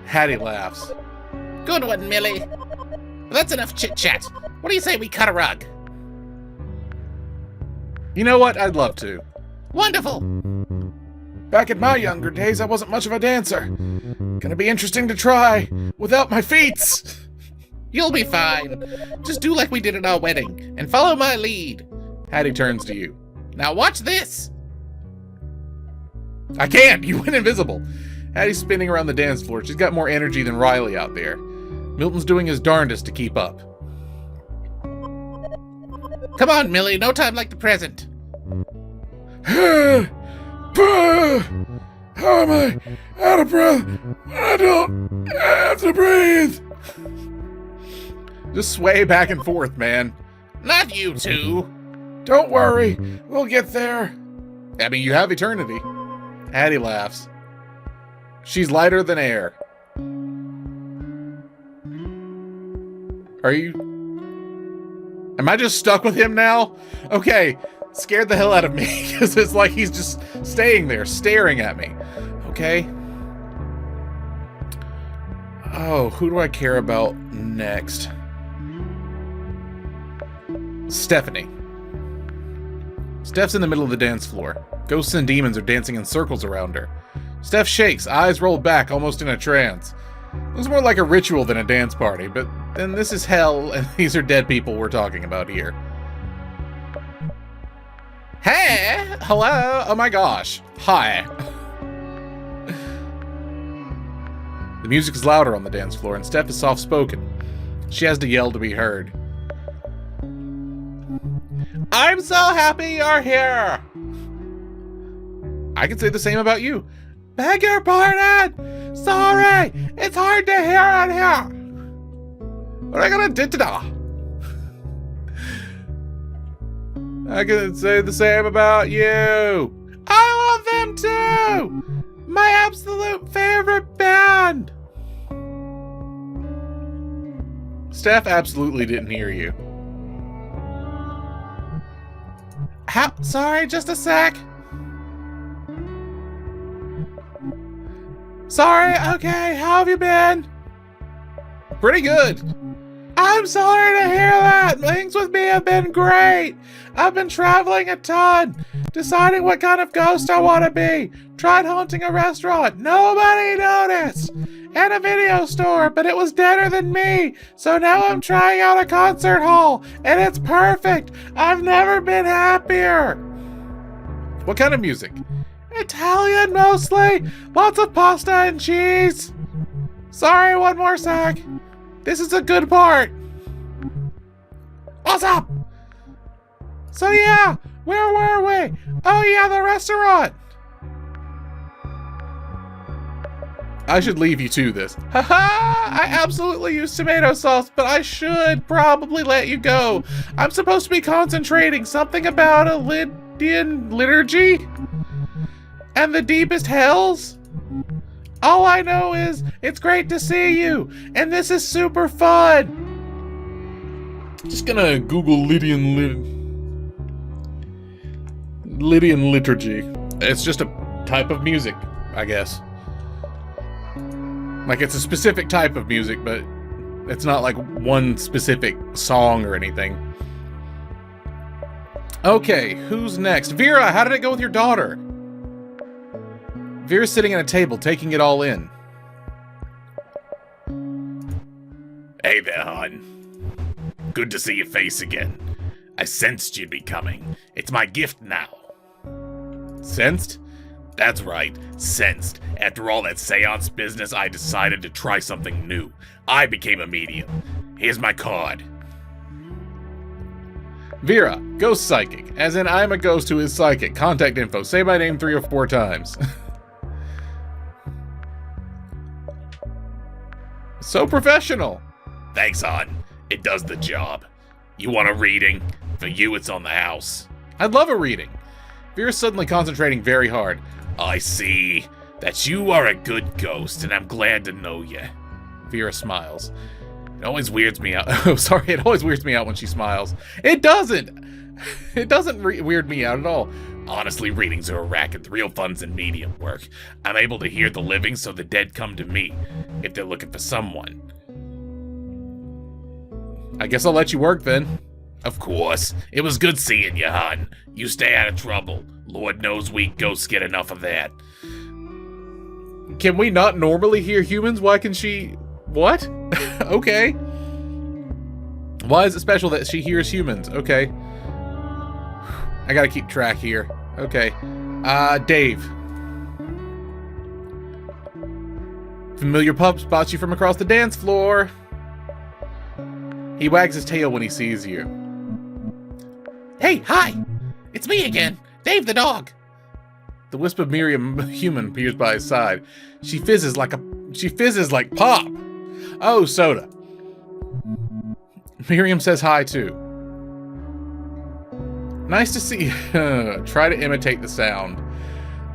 S1: Hattie laughs.
S2: Good one, Millie. Well, that's enough chit-chat. What do you say we cut a rug?
S1: You know what? I'd love to.
S2: Wonderful.
S3: Back in my younger days, I wasn't much of a dancer. Gonna be interesting to try without my feet.
S1: You'll be fine. Just do like we did at our wedding and follow my lead. Hattie turns to you. Now watch this. I can't. You went invisible. Hattie's spinning around the dance floor. She's got more energy than Riley out there. Milton's doing his darndest to keep up. Come on, Millie. No time like the present.
S3: How am I out of breath? I don't have to breathe.
S1: Just sway back and forth, man.
S2: Not you two.
S3: Don't worry, we'll get there.
S1: I mean, you have eternity. Hattie laughs. She's lighter than air. Are you... Am I just stuck with him now? Okay, scared the hell out of me, because it's like he's just staying there, staring at me. Okay. Oh, who do I care about next? Stephanie. Steph's in the middle of the dance floor. Ghosts and demons are dancing in circles around her. Steph shakes, eyes rolled back, almost in a trance. Looks more like a ritual than a dance party, but then this is hell, and these are dead people we're talking about here. Hey! Hello! Oh my gosh. Hi. The music is louder on the dance floor, and Steph is soft-spoken. She has to yell to be heard. I'm so happy you're here! I can say the same about you. Beg your pardon! Sorry! It's hard to hear on here! What am I gonna do? I can say the same about you. I love them too! My absolute favorite band! Steph absolutely didn't hear you. Sorry, just a sec. Sorry, okay, how have you been? Pretty good. I'm sorry to hear that. Things with me have been great. I've been traveling a ton, deciding what kind of ghost I want to be. Tried haunting a restaurant. Nobody noticed. And a video store, but it was deader than me. So now I'm trying out a concert hall, and it's perfect. I've never been happier. What kind of music? Italian mostly. Lots of pasta and cheese. Sorry, one more sec. This is a good part. What's up? So yeah, where were we? Oh yeah, the restaurant. I should leave you to this. Haha! I absolutely use tomato sauce, but I should probably let you go. I'm supposed to be concentrating something about a Lydian liturgy? And the deepest hells? All I know is, it's great to see you, and this is super fun! Just gonna Google Lydian liturgy. It's just a type of music, I guess. Like, it's a specific type of music, but it's not like one specific song or anything. Okay, who's next? Vera, how did it go with your daughter? Vera's sitting at a table, taking it all in.
S2: Hey there, hon. Good to see your face again. I sensed you'd be coming. It's my gift now.
S1: Sensed?
S2: That's right, sensed. After all that seance business, I decided to try something new. I became a medium. Here's my card.
S1: Vera, ghost psychic. As in, I'm a ghost who is psychic. Contact info. Say my name 3 or 4 times. So professional.
S2: Thanks, hon. It does the job. You want a reading? For you, it's on the house.
S1: I'd love a reading. Vera's suddenly concentrating very hard.
S2: I see that you are a good ghost, and I'm glad to know you.
S1: Vera smiles. It always weirds me out. Oh, sorry. It always weirds me out when she smiles. It doesn't. It doesn't weird me out at all.
S2: Honestly, readings are a racket. The real fun's in medium work. I'm able to hear the living, so the dead come to me if they're looking for someone.
S1: I guess I'll let you work then.
S2: Of course. It was good seeing you, hon. You stay out of trouble. Lord knows we ghosts get enough of that.
S1: Can we not normally hear humans? Why can she... What? Okay. Why is it special that she hears humans? Okay. I gotta keep track here. Okay. Dave. Familiar pup spots you from across the dance floor. He wags his tail when he sees you.
S2: Hey, hi! It's me again, Dave the dog.
S1: The wisp of Miriam human appears by his side. She fizzes like pop. Oh, soda. Miriam says hi too. Nice to see you. Try to imitate the sound.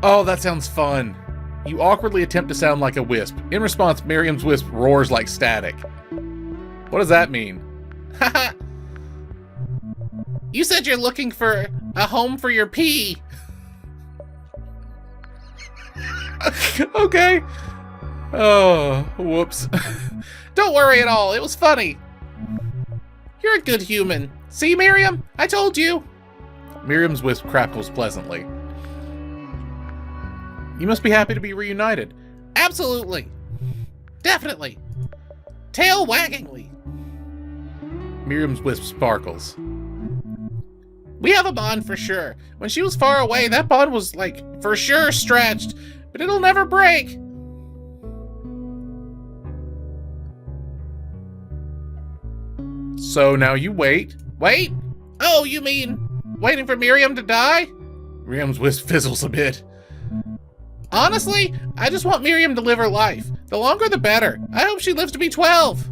S1: Oh, that sounds fun. You awkwardly attempt to sound like a wisp. In response, Miriam's wisp roars like static. What does that mean?
S2: Haha. You said you're looking for a home for your pee.
S1: Okay. Oh, whoops.
S2: Don't worry at all. It was funny. You're a good human. See, Miriam? I told you.
S1: Miriam's wisp crackles pleasantly. You must be happy to be reunited.
S2: Absolutely. Definitely. Tail waggingly.
S1: Miriam's wisp sparkles.
S2: We have a bond for sure. When she was far away, that bond was, like, for sure stretched, but it'll never break.
S1: So now you wait.
S2: Wait? Oh, you mean waiting for Miriam to die?
S1: Miriam's wisp fizzles a bit.
S2: Honestly, I just want Miriam to live her life. The longer the better. I hope she lives to be 12.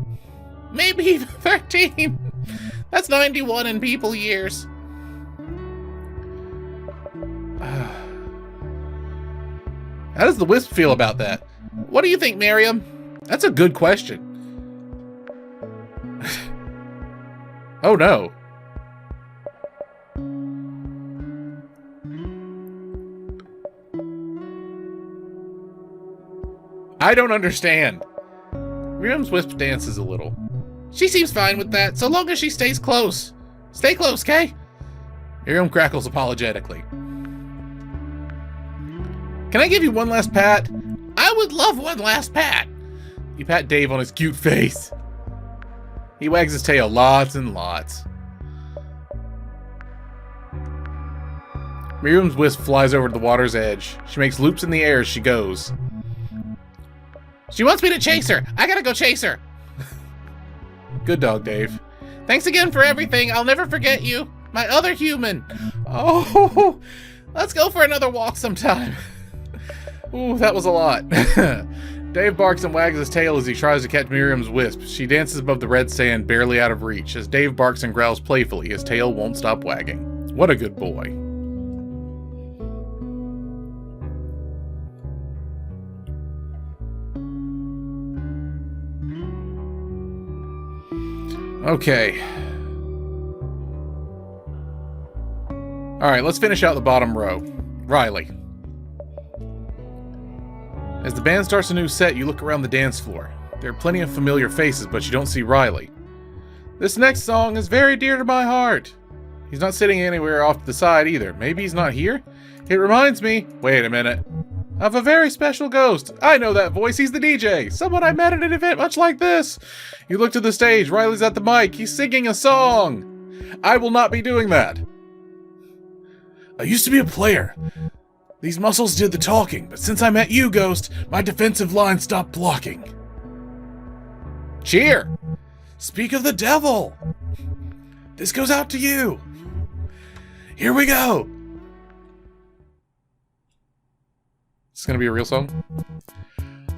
S2: Maybe even 13. That's 91 in people years.
S1: How does the wisp feel about that?
S2: What do you think, Miriam?
S1: That's a good question. Oh no. I don't understand. Miriam's wisp dances a little.
S2: She seems fine with that, so long as she stays close. Stay close, Kay?
S1: Miriam crackles apologetically. Can I give you one last pat?
S2: I would love one last pat.
S1: You pat Dave on his cute face. He wags his tail lots and lots. Miriam's wisp flies over to the water's edge. She makes loops in the air as she goes.
S2: She wants me to chase her. I gotta go chase her.
S1: Good dog, Dave.
S2: Thanks again for everything. I'll never forget you. My other human.
S1: Oh,
S2: let's go for another walk sometime.
S1: Ooh, that was a lot. Dave barks and wags his tail as he tries to catch Miriam's wisp. She dances above the red sand, barely out of reach. As Dave barks and growls playfully, his tail won't stop wagging. What a good boy. Okay. Alright, let's finish out the bottom row. Riley. As the band starts a new set, you look around the dance floor. There are plenty of familiar faces, but you don't see Riley. This next song is very dear to my heart. He's not sitting anywhere off to the side either. Maybe he's not here? It reminds me, wait a minute, of a very special ghost. I know that voice, he's the DJ. Someone I met at an event much like this. You look to the stage, Riley's at the mic, he's singing a song. I will not be doing that.
S3: I used to be a player. These muscles did the talking, but since I met you, Ghost, my defensive line stopped blocking.
S1: Cheer!
S3: Speak of the devil! This goes out to you. Here we go.
S1: It's gonna be a real song?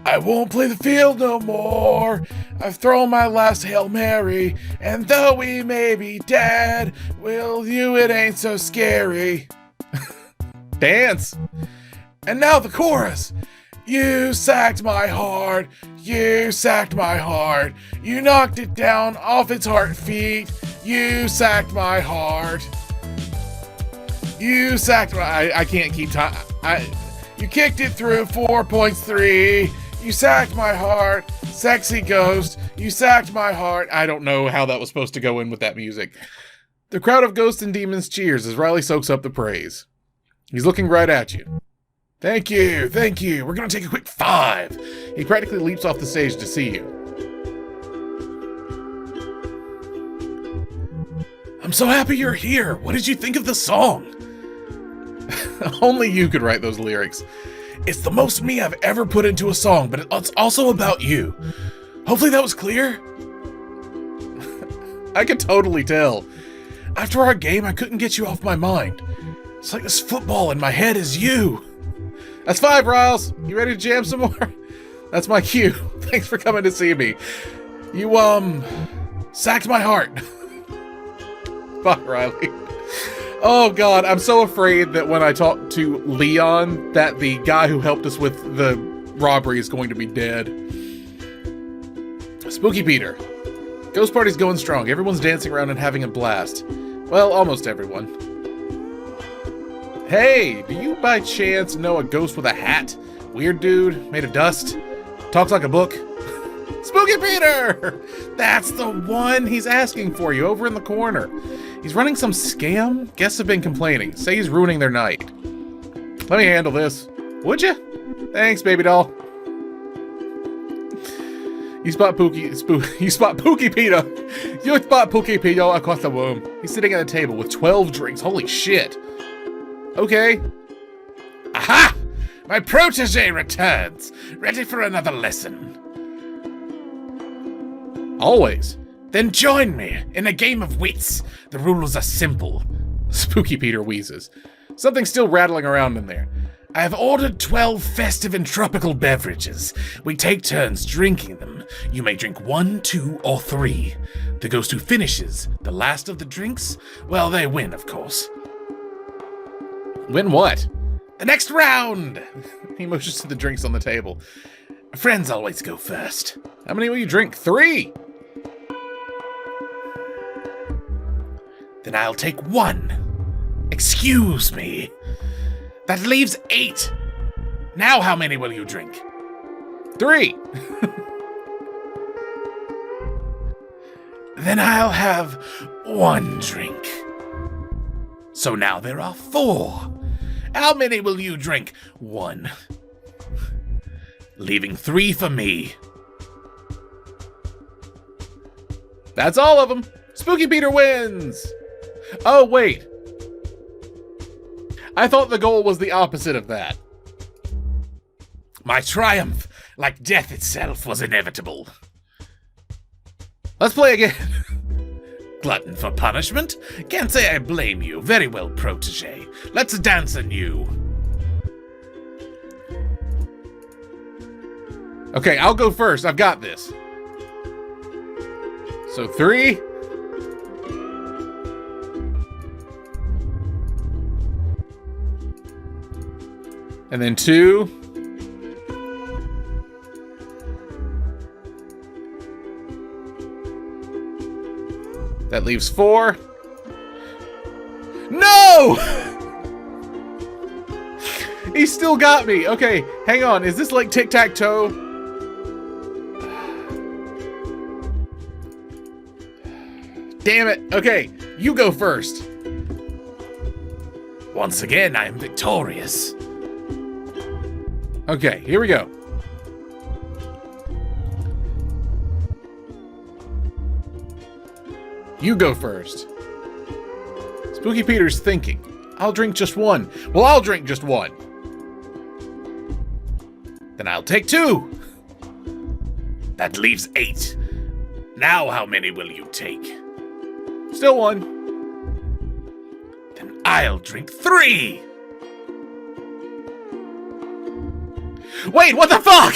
S3: I won't play the field no more. I've thrown my last Hail Mary, and though we may be dead, will you, it ain't so scary.
S1: Dance!
S3: And now the chorus. You sacked my heart, you sacked my heart, you knocked it down off its heart feet, you sacked my heart. You sacked my... I can't keep time. You kicked it through 4.3. You sacked my heart, sexy ghost. You sacked my heart.
S1: I don't know how that was supposed to go in with that music. The crowd of ghosts and demons cheers as Riley soaks up the praise. He's looking right at you.
S3: Thank you, thank you. We're gonna take a quick 5.
S1: He practically leaps off the stage to see you.
S3: I'm so happy you're here. What did you think of the song?
S1: Only you could write those lyrics.
S3: It's the most me I've ever put into a song, but it's also about you. Hopefully that was clear.
S1: I could totally tell.
S3: After our game, I couldn't get you off my mind. It's like this football in my head is you.
S1: That's 5, Riles. You ready to jam some more? That's my cue. Thanks for coming to see me.
S3: You, sacked my heart.
S1: Bye, Riley. Oh, God, I'm so afraid that when I talk to Leon, that the guy who helped us with the robbery is going to be dead. Spooky Peter. Ghost party's going strong. Everyone's dancing around and having a blast. Well, almost everyone. Hey, do you by chance know a ghost with a hat? Weird dude, made of dust, talks like a book. Spooky Peter! That's the one he's asking for you over in the corner. He's running some scam? Guests have been complaining. Say he's ruining their night. Let me handle this. Would you? Thanks, baby doll. You spot Pookie Peter. You spot Pookie Peter across the room. He's sitting at a table with 12 drinks. Holy shit. Okay.
S3: Aha! My protege returns, ready for another lesson.
S1: Always.
S3: Then join me in a game of wits. The rules are simple.
S1: Spooky Peter wheezes. Something's still rattling around in there.
S3: I have ordered 12 festive and tropical beverages. We take turns drinking them. You may drink 1, 2, or 3. The ghost who finishes the last of the drinks, well, they win, of course.
S1: Win what?
S3: The next round!
S1: He motions to the drinks on the table.
S3: Friends always go first.
S1: How many will you drink? 3!
S3: Then I'll take 1. Excuse me. That leaves 8. Now how many will you drink?
S1: 3!
S3: Then I'll have 1 drink. So now there are 4. How many will you drink? 1. Leaving 3 for me.
S1: That's all of them. Spooky Peter wins. Oh, wait. I thought the goal was the opposite of that.
S3: My triumph, like death itself, was inevitable.
S1: Let's play again.
S3: Glutton for punishment? Can't say I blame you. Very well, protege. Let's dance anew.
S1: Okay, I'll go first. I've got this. So 3. And then 2. That leaves 4. No! He still got me. Okay, hang on. Is this like tic-tac-toe? Damn it. Okay, you go first.
S3: Once again, I am victorious.
S1: Okay, here we go. You go first. Spooky Peter's thinking. I'll drink just 1. Well, I'll drink just 1.
S3: Then I'll take 2. That leaves 8. Now how many will you take?
S1: Still 1.
S3: Then I'll drink 3.
S1: Wait, what the fuck?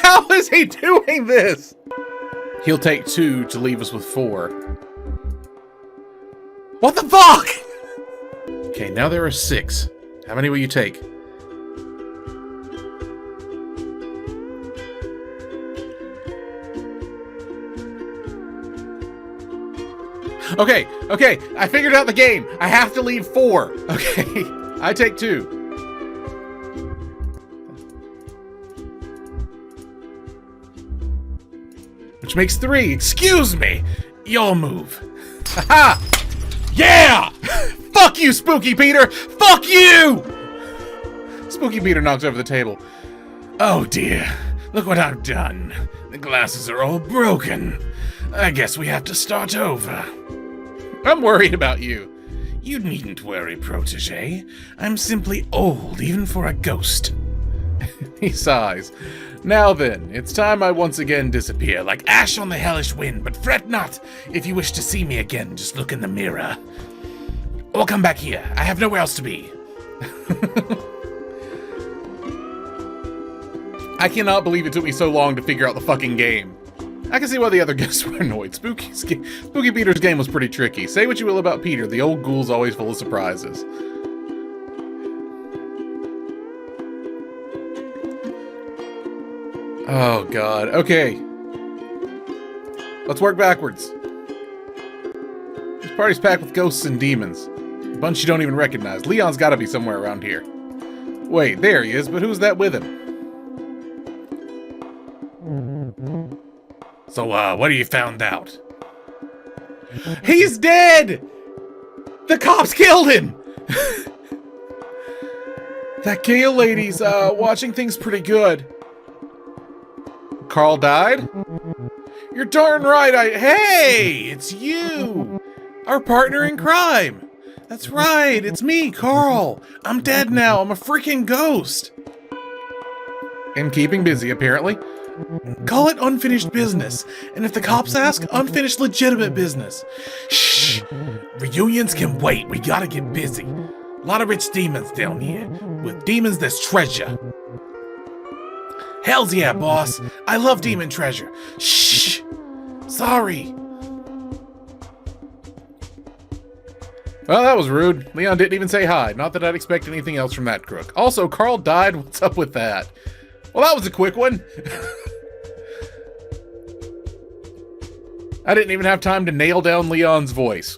S1: How is he doing this? He'll take 2 to leave us with 4. What the fuck? Okay, now there are 6. How many will you take? Okay, I figured out the game. I have to leave 4. Okay, I take 2. Which makes 3. Excuse me.
S3: Your move.
S1: Haha! Yeah! Fuck you, Spooky Peter! Fuck you! Spooky Peter knocks over the table.
S2: Oh dear, look what I've done. The glasses are all broken. I guess we have to start over.
S1: I'm worried about you.
S2: You needn't worry, protege. I'm simply old, even for a ghost.
S1: He sighs. Now then, it's time I once again disappear,
S2: Like ash on the hellish wind, but fret not. If you wish to see me again, just look in the mirror. Or come back here. I have nowhere else to be.
S1: I cannot believe it took me so long to figure out the fucking game. I can see why the other guests were annoyed. Spooky Peter's game was pretty tricky. Say what you will about Peter, the old ghoul's always full of surprises. Oh god. Okay. Let's work backwards. This party's packed with ghosts and demons. A bunch you don't even recognize. Leon's gotta be somewhere around here. Wait, there he is, but who's that with him?
S2: So, what have you found out?
S1: He's dead! The cops killed him! That Gale lady's, watching things pretty good. Carl died? You're darn right Hey! It's you! Our partner in crime! That's right, it's me, Carl! I'm dead now, I'm a freaking ghost! And keeping busy, apparently. Call it unfinished business, and if the cops ask, unfinished legitimate business.
S2: Shh! Reunions can wait, we gotta get busy. A lot of rich demons down here. With demons, there's treasure. Hells yeah, boss. I love demon treasure. Shh! Sorry.
S1: Well, that was rude. Leon didn't even say hi. Not that I'd expect anything else from that crook. Also, Carl died. What's up with that? Well, that was a quick one. I didn't even have time to nail down Leon's voice.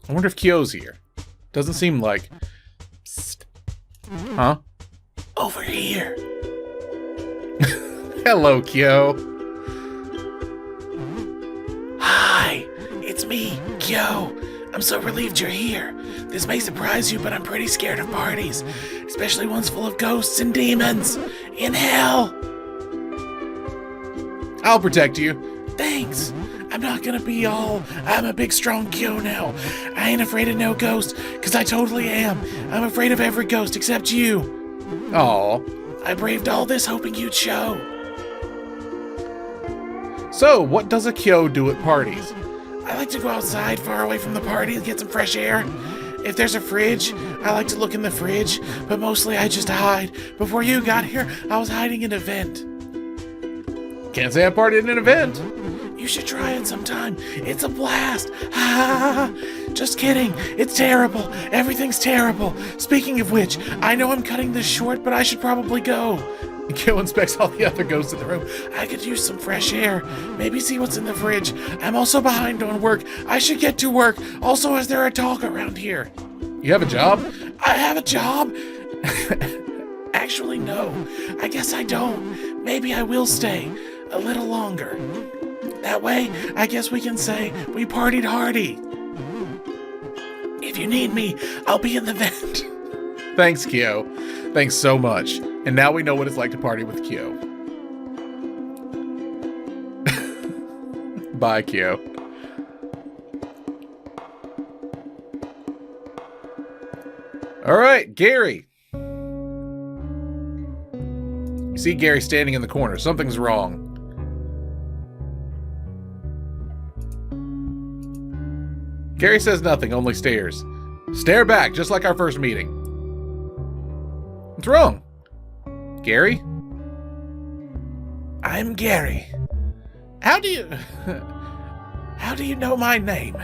S1: I wonder if Kyo's here. Doesn't seem like... Psst. Huh?
S2: Over here.
S1: Hello, Kyo.
S2: Hi, it's me, Kyo. I'm so relieved you're here. This may surprise you, but I'm pretty scared of parties, especially ones full of ghosts and demons. In hell.
S1: I'll protect you.
S2: Thanks. I'm not gonna be all, I'm a big strong Kyo now. I ain't afraid of no ghost, cause I totally am. I'm afraid of every ghost except you.
S1: Aw.
S2: I braved all this hoping you'd show.
S1: So, what does a Kyo do at parties?
S2: I like to go outside far away from the party and get some fresh air. If there's a fridge, I like to look in the fridge, but mostly I just hide. Before you got here, I was hiding in a vent.
S1: Can't say I partied in an event.
S2: You should try it sometime. It's a blast. Ha! Just kidding. It's terrible. Everything's terrible. Speaking of which, I know I'm cutting this short, but I should probably go.
S1: Kyo inspects all the other ghosts in the room.
S2: I could use some fresh air. Maybe see what's in the fridge. I'm also behind on work. I should get to work. Also, is there a dog around here?
S1: You have a job?
S2: I have a job? Actually, no. I guess I don't. Maybe I will stay a little longer. That way, I guess we can say we partied hardy. If you need me, I'll be in the vent.
S1: Thanks, Kyo. Thanks so much. And now we know what it's like to party with Kyo. Bye, Kyo. Alright, Gary. You see Gary standing in the corner. Something's wrong. Gary says nothing, only stares. Stare back, just like our first meeting. What's wrong? Gary?
S2: I'm Gary. How do you know my name?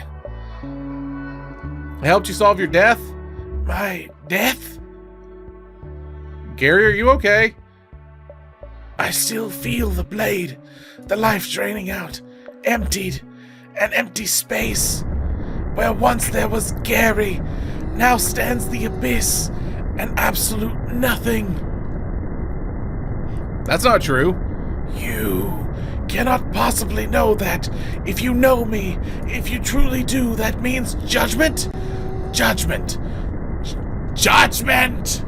S1: I helped you solve your death?
S2: My death?
S1: Gary, are you okay?
S2: I still feel the blade, the life draining out, emptied, an empty space. Where once there was Gary, now stands the abyss, an absolute nothing.
S1: That's not true.
S2: You cannot possibly know that. If you know me, if you truly do, that means judgment? Judgment! Judgment!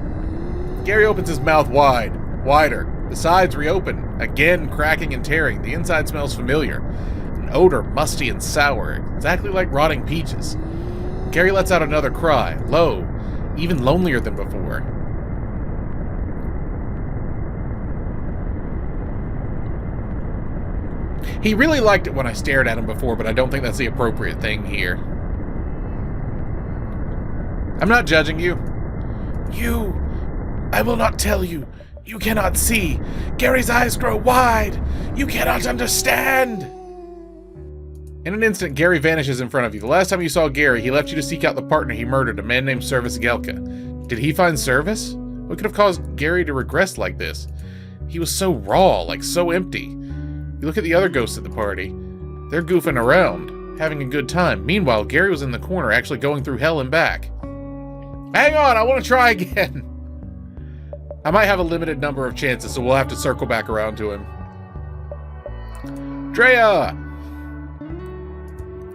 S1: Gary opens his mouth wider. The sides reopen, again cracking and tearing. The inside smells familiar. An odor, musty and sour, exactly like rotting peaches. Gary lets out another cry, low, even lonelier than before. He really liked it when I stared at him before, but I don't think that's the appropriate thing here. I'm not judging you.
S2: I will not tell you. You cannot see. Gary's eyes grow wide. You cannot understand.
S1: In an instant, Gary vanishes in front of you. The last time you saw Gary, he left you to seek out the partner he murdered, a man named Service Gelka. Did he find Service? What could have caused Gary to regress like this? He was so raw, like so empty. You look at the other ghosts at the party. They're goofing around, having a good time. Meanwhile, Gary was in the corner, actually going through hell and back. Hang on, I want to try again. I might have a limited number of chances, so we'll have to circle back around to him. Drea!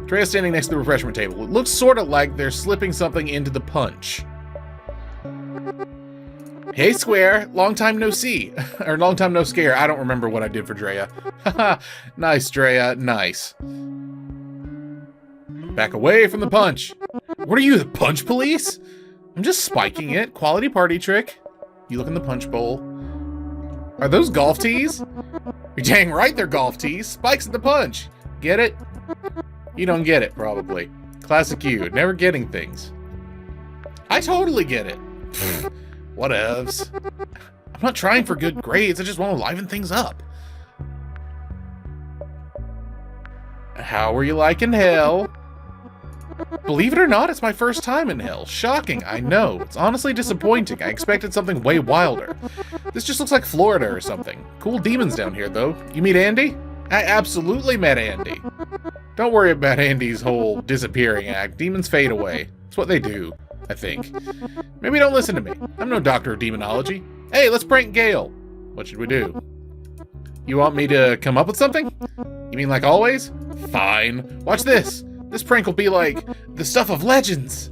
S1: Drea's standing next to the refreshment table. It looks sort of like they're slipping something into the punch. Hey, Square. Long time no see. Or long time no scare. I don't remember what I did for Drea. Haha. Nice, Drea. Nice. Back away from the punch. What are you, the punch police? I'm just spiking it. Quality party trick. You look in the punch bowl. Are those golf tees? You're dang right they're golf tees. Spikes at the punch. Get it? You don't get it, probably. Classic you. Never getting things. I totally get it. Whatevs. I'm not trying for good grades. I just want to liven things up. How are you liking hell? Believe it or not, it's my first time in hell. Shocking, I know. It's honestly disappointing. I expected something way wilder. This just looks like Florida or something. Cool demons down here, though. You meet Andy? I absolutely met Andy. Don't worry about Andy's whole disappearing act. Demons fade away. It's what they do, I think. Maybe don't listen to me. I'm no doctor of demonology. Hey, let's prank Gale. What should we do? You want me to come up with something? You mean like always? Fine. Watch this. This prank will be like the stuff of legends.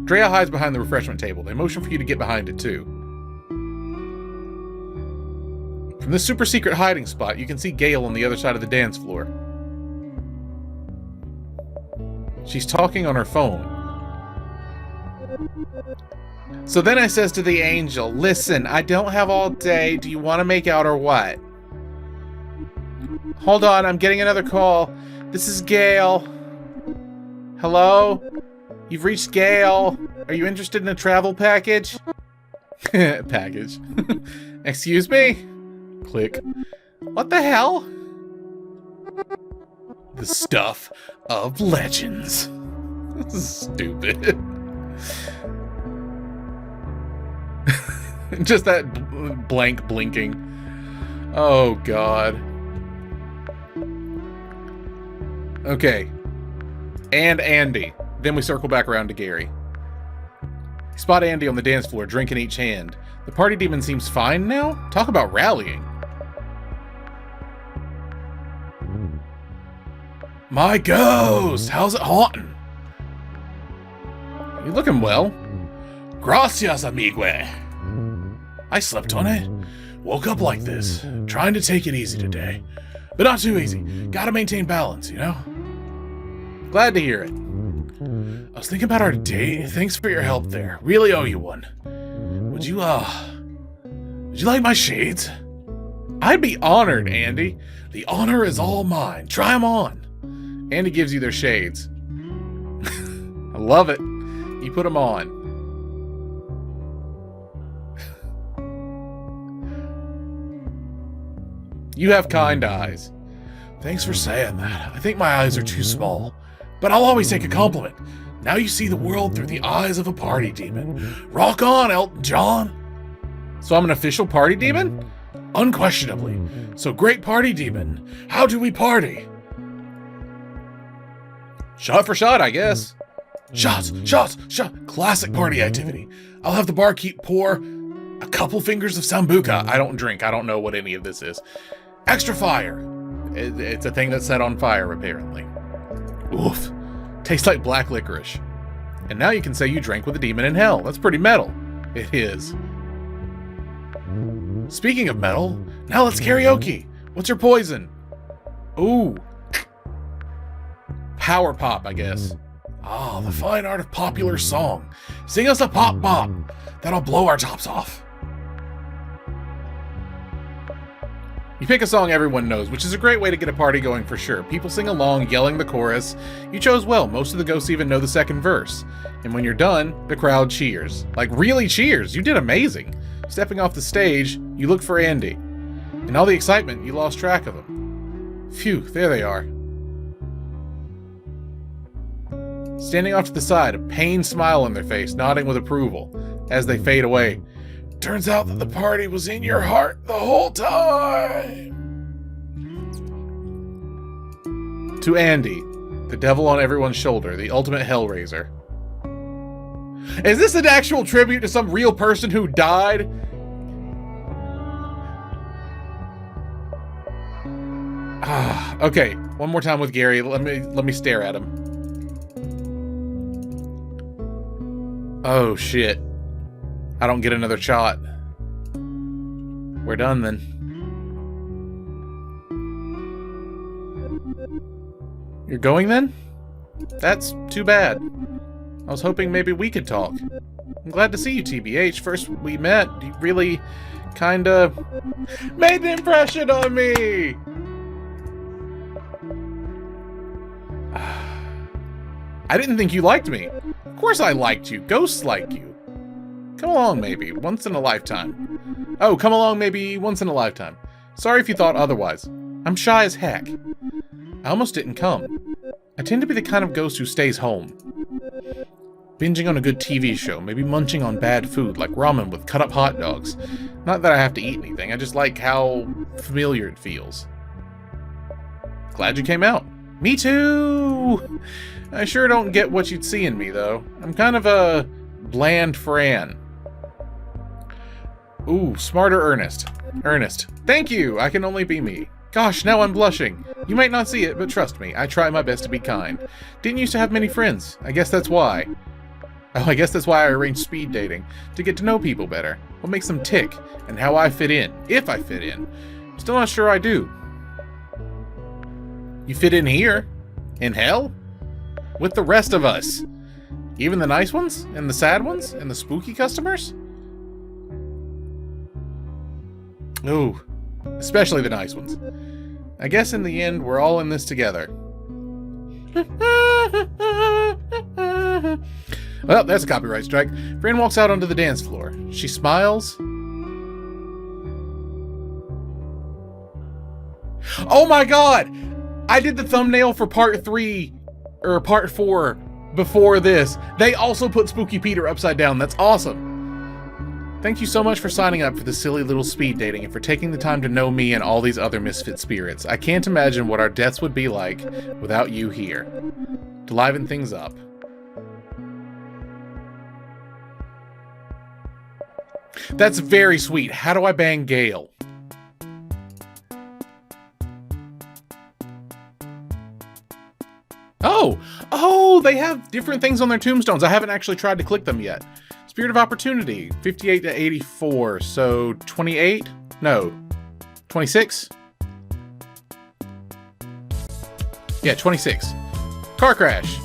S1: Drea hides behind the refreshment table. They motion for you to get behind it too. From this super secret hiding spot, you can see Gale on the other side of the dance floor. She's talking on her phone. So then I says to the angel, listen, I don't have all day. Do you want to make out or what? Hold on, I'm getting another call. This is Gale. Hello? You've reached Gale. Are you interested in a travel package? Package. Excuse me? Click. What the hell? The stuff of legends. Stupid. Just that blank blinking. Oh, God. Okay. And Andy. Then we circle back around to Gary. You spot Andy on the dance floor, drink in each hand. The party demon seems fine now? Talk about rallying. My ghost! How's it haunting? You looking well.
S3: Gracias, amigue. I slept on it. Woke up like this. Trying to take it easy today. But not too easy. Gotta maintain balance, you know?
S1: Glad to hear it.
S3: I was thinking about our date. Thanks for your help there. Really owe you one. Would you like my shades?
S1: I'd be honored, Andy.
S3: The honor is all mine. Try them on.
S1: Andy gives you their shades. I love it. You put them on. You have kind eyes.
S3: Thanks for saying that. I think my eyes are too small. But I'll always take a compliment. Now you see the world through the eyes of a party demon. Rock on, Elton John.
S1: So I'm an official party demon?
S3: Unquestionably. So great party demon. How do we party?
S1: Shot for shot, I guess.
S3: Shots. Classic party activity. I'll have the barkeep pour a couple fingers of sambuca.
S1: I don't drink. I don't know what any of this is.
S3: Extra fire.
S1: It's a thing that's set on fire, apparently. Oof. Tastes like black licorice. And now you can say you drank with a demon in hell. That's pretty metal. It is. Speaking of metal, now let's karaoke. What's your poison? Ooh. Power pop, I guess.
S3: Ah, the fine art of popular song. Sing us a pop bop. That'll blow our tops off.
S1: You pick a song everyone knows, which is a great way to get a party going for sure. People sing along, yelling the chorus. You chose well. Most of the ghosts even know the second verse. And when you're done, the crowd cheers. Like, really cheers. You did amazing. Stepping off the stage, you look for Andy. In all the excitement, you lost track of them. Phew, there they are. Standing off to the side, a pained smile on their face, nodding with approval as they fade away.
S3: Turns out that the party was in your heart the whole time.
S1: To Andy, the devil on everyone's shoulder, the ultimate hellraiser. Is this an actual tribute to some real person who died? Okay, one more time with Gary. Let me stare at him. Oh shit. I don't get another shot. We're done then. You're going then? That's too bad. I was hoping maybe we could talk. I'm glad to see you, TBH. First we met, you really kinda made an impression on me! I didn't think you liked me. Of course I liked you. Ghosts like you. Come along, maybe. Once in a lifetime. Oh, come along, maybe once in a lifetime. Sorry if you thought otherwise. I'm shy as heck. I almost didn't come. I tend to be the kind of ghost who stays home. Binging on a good TV show, maybe munching on bad food like ramen with cut-up hot dogs. Not that I have to eat anything, I just like how familiar it feels. Glad you came out. Me too! I sure don't get what you'd see in me, though. I'm kind of a bland Fran. Ooh, smarter Ernest. Ernest. Thank you! I can only be me. Gosh, now I'm blushing. You might not see it, but trust me, I try my best to be kind. Didn't used to have many friends. I guess that's why. Oh, I guess that's why I arranged speed dating. To get to know people better. What makes them tick, and how I fit in. If I fit in. Still not sure I do. You fit in here? In hell? With the rest of us? Even the nice ones? And the sad ones? And the spooky customers? Ooh, especially the nice ones. I guess in the end, we're all in this together. Well, that's a copyright strike. Fran walks out onto the dance floor. She smiles. Oh my god! I did the thumbnail for part 3, or part 4, before this. They also put Spooky Peter upside down. That's awesome. Thank you so much for signing up for the silly little speed dating and for taking the time to know me and all these other misfit spirits. I can't imagine what our deaths would be like without you here. To liven things up. That's very sweet. How do I bang Gale? Oh, they have different things on their tombstones. I haven't actually tried to click them yet. Spirit of Opportunity, 58 to 84, so 28? No, 26? Yeah, 26. Car crash.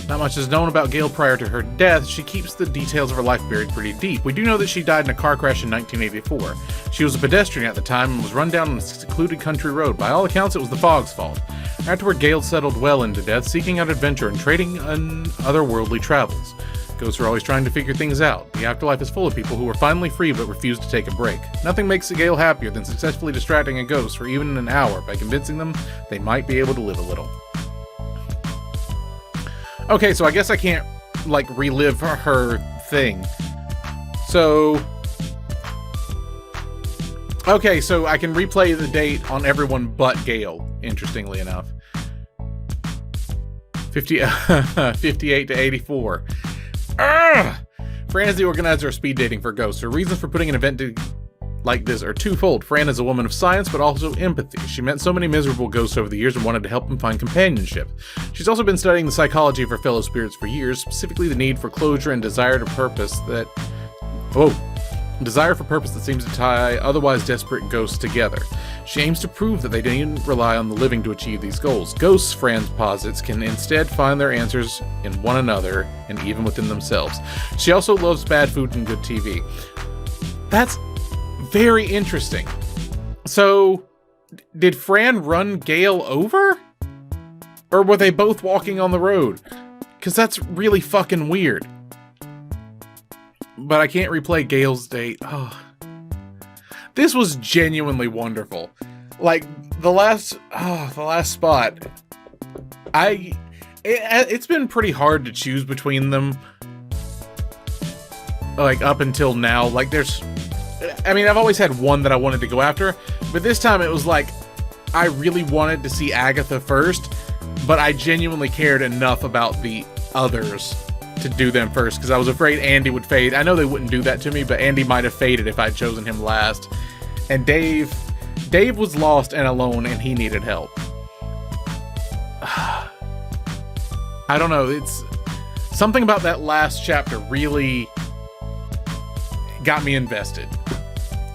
S1: Not much is known about Gale prior to her death. She keeps the details of her life buried pretty deep. We do know that she died in a car crash in 1984. She was a pedestrian at the time and was run down on a secluded country road. By all accounts, it was the fog's fault. Afterward, Gale settled well into death, seeking out adventure and trading in otherworldly travels. Ghosts are always trying to figure things out. The afterlife is full of people who are finally free but refuse to take a break. Nothing makes Gale happier than successfully distracting a ghost for even an hour by convincing them they might be able to live a little. Okay, so I guess I can't, like, relive her thing. So... Okay, so I can replay the date on everyone but Gale, interestingly enough. 58 to 84. Fran is the organizer of speed dating for ghosts. Her reasons for putting an event like this are twofold. Fran is a woman of science, but also empathy. She met so many miserable ghosts over the years and wanted to help them find companionship. She's also been studying the psychology of her fellow spirits for years, specifically the need for closure and desire for purpose that seems to tie otherwise desperate ghosts together. She aims to prove that they didn't rely on the living to achieve these goals. Ghosts, Fran posits, can instead find their answers in one another and even within themselves. She also loves bad food and good TV. That's very interesting. So, did Fran run Gale over? Or were they both walking on the road? Because that's really fucking weird. But I can't replay Gale's date. Oh. This was genuinely wonderful. Like, the last spot. It's been pretty hard to choose between them. Like, up until now. Like, I've always had one that I wanted to go after, but this time it was like, I really wanted to see Agatha first, but I genuinely cared enough about the others to do them first, because I was afraid Andy would fade. I know they wouldn't do that to me, but Andy might have faded if I'd chosen him last. And Dave was lost and alone, and he needed help. I don't know, it's something about that last chapter really got me invested.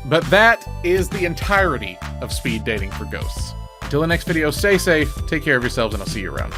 S1: But that is the entirety of Speed Dating for Ghosts. Until the next video, stay safe, take care of yourselves, and I'll see you around.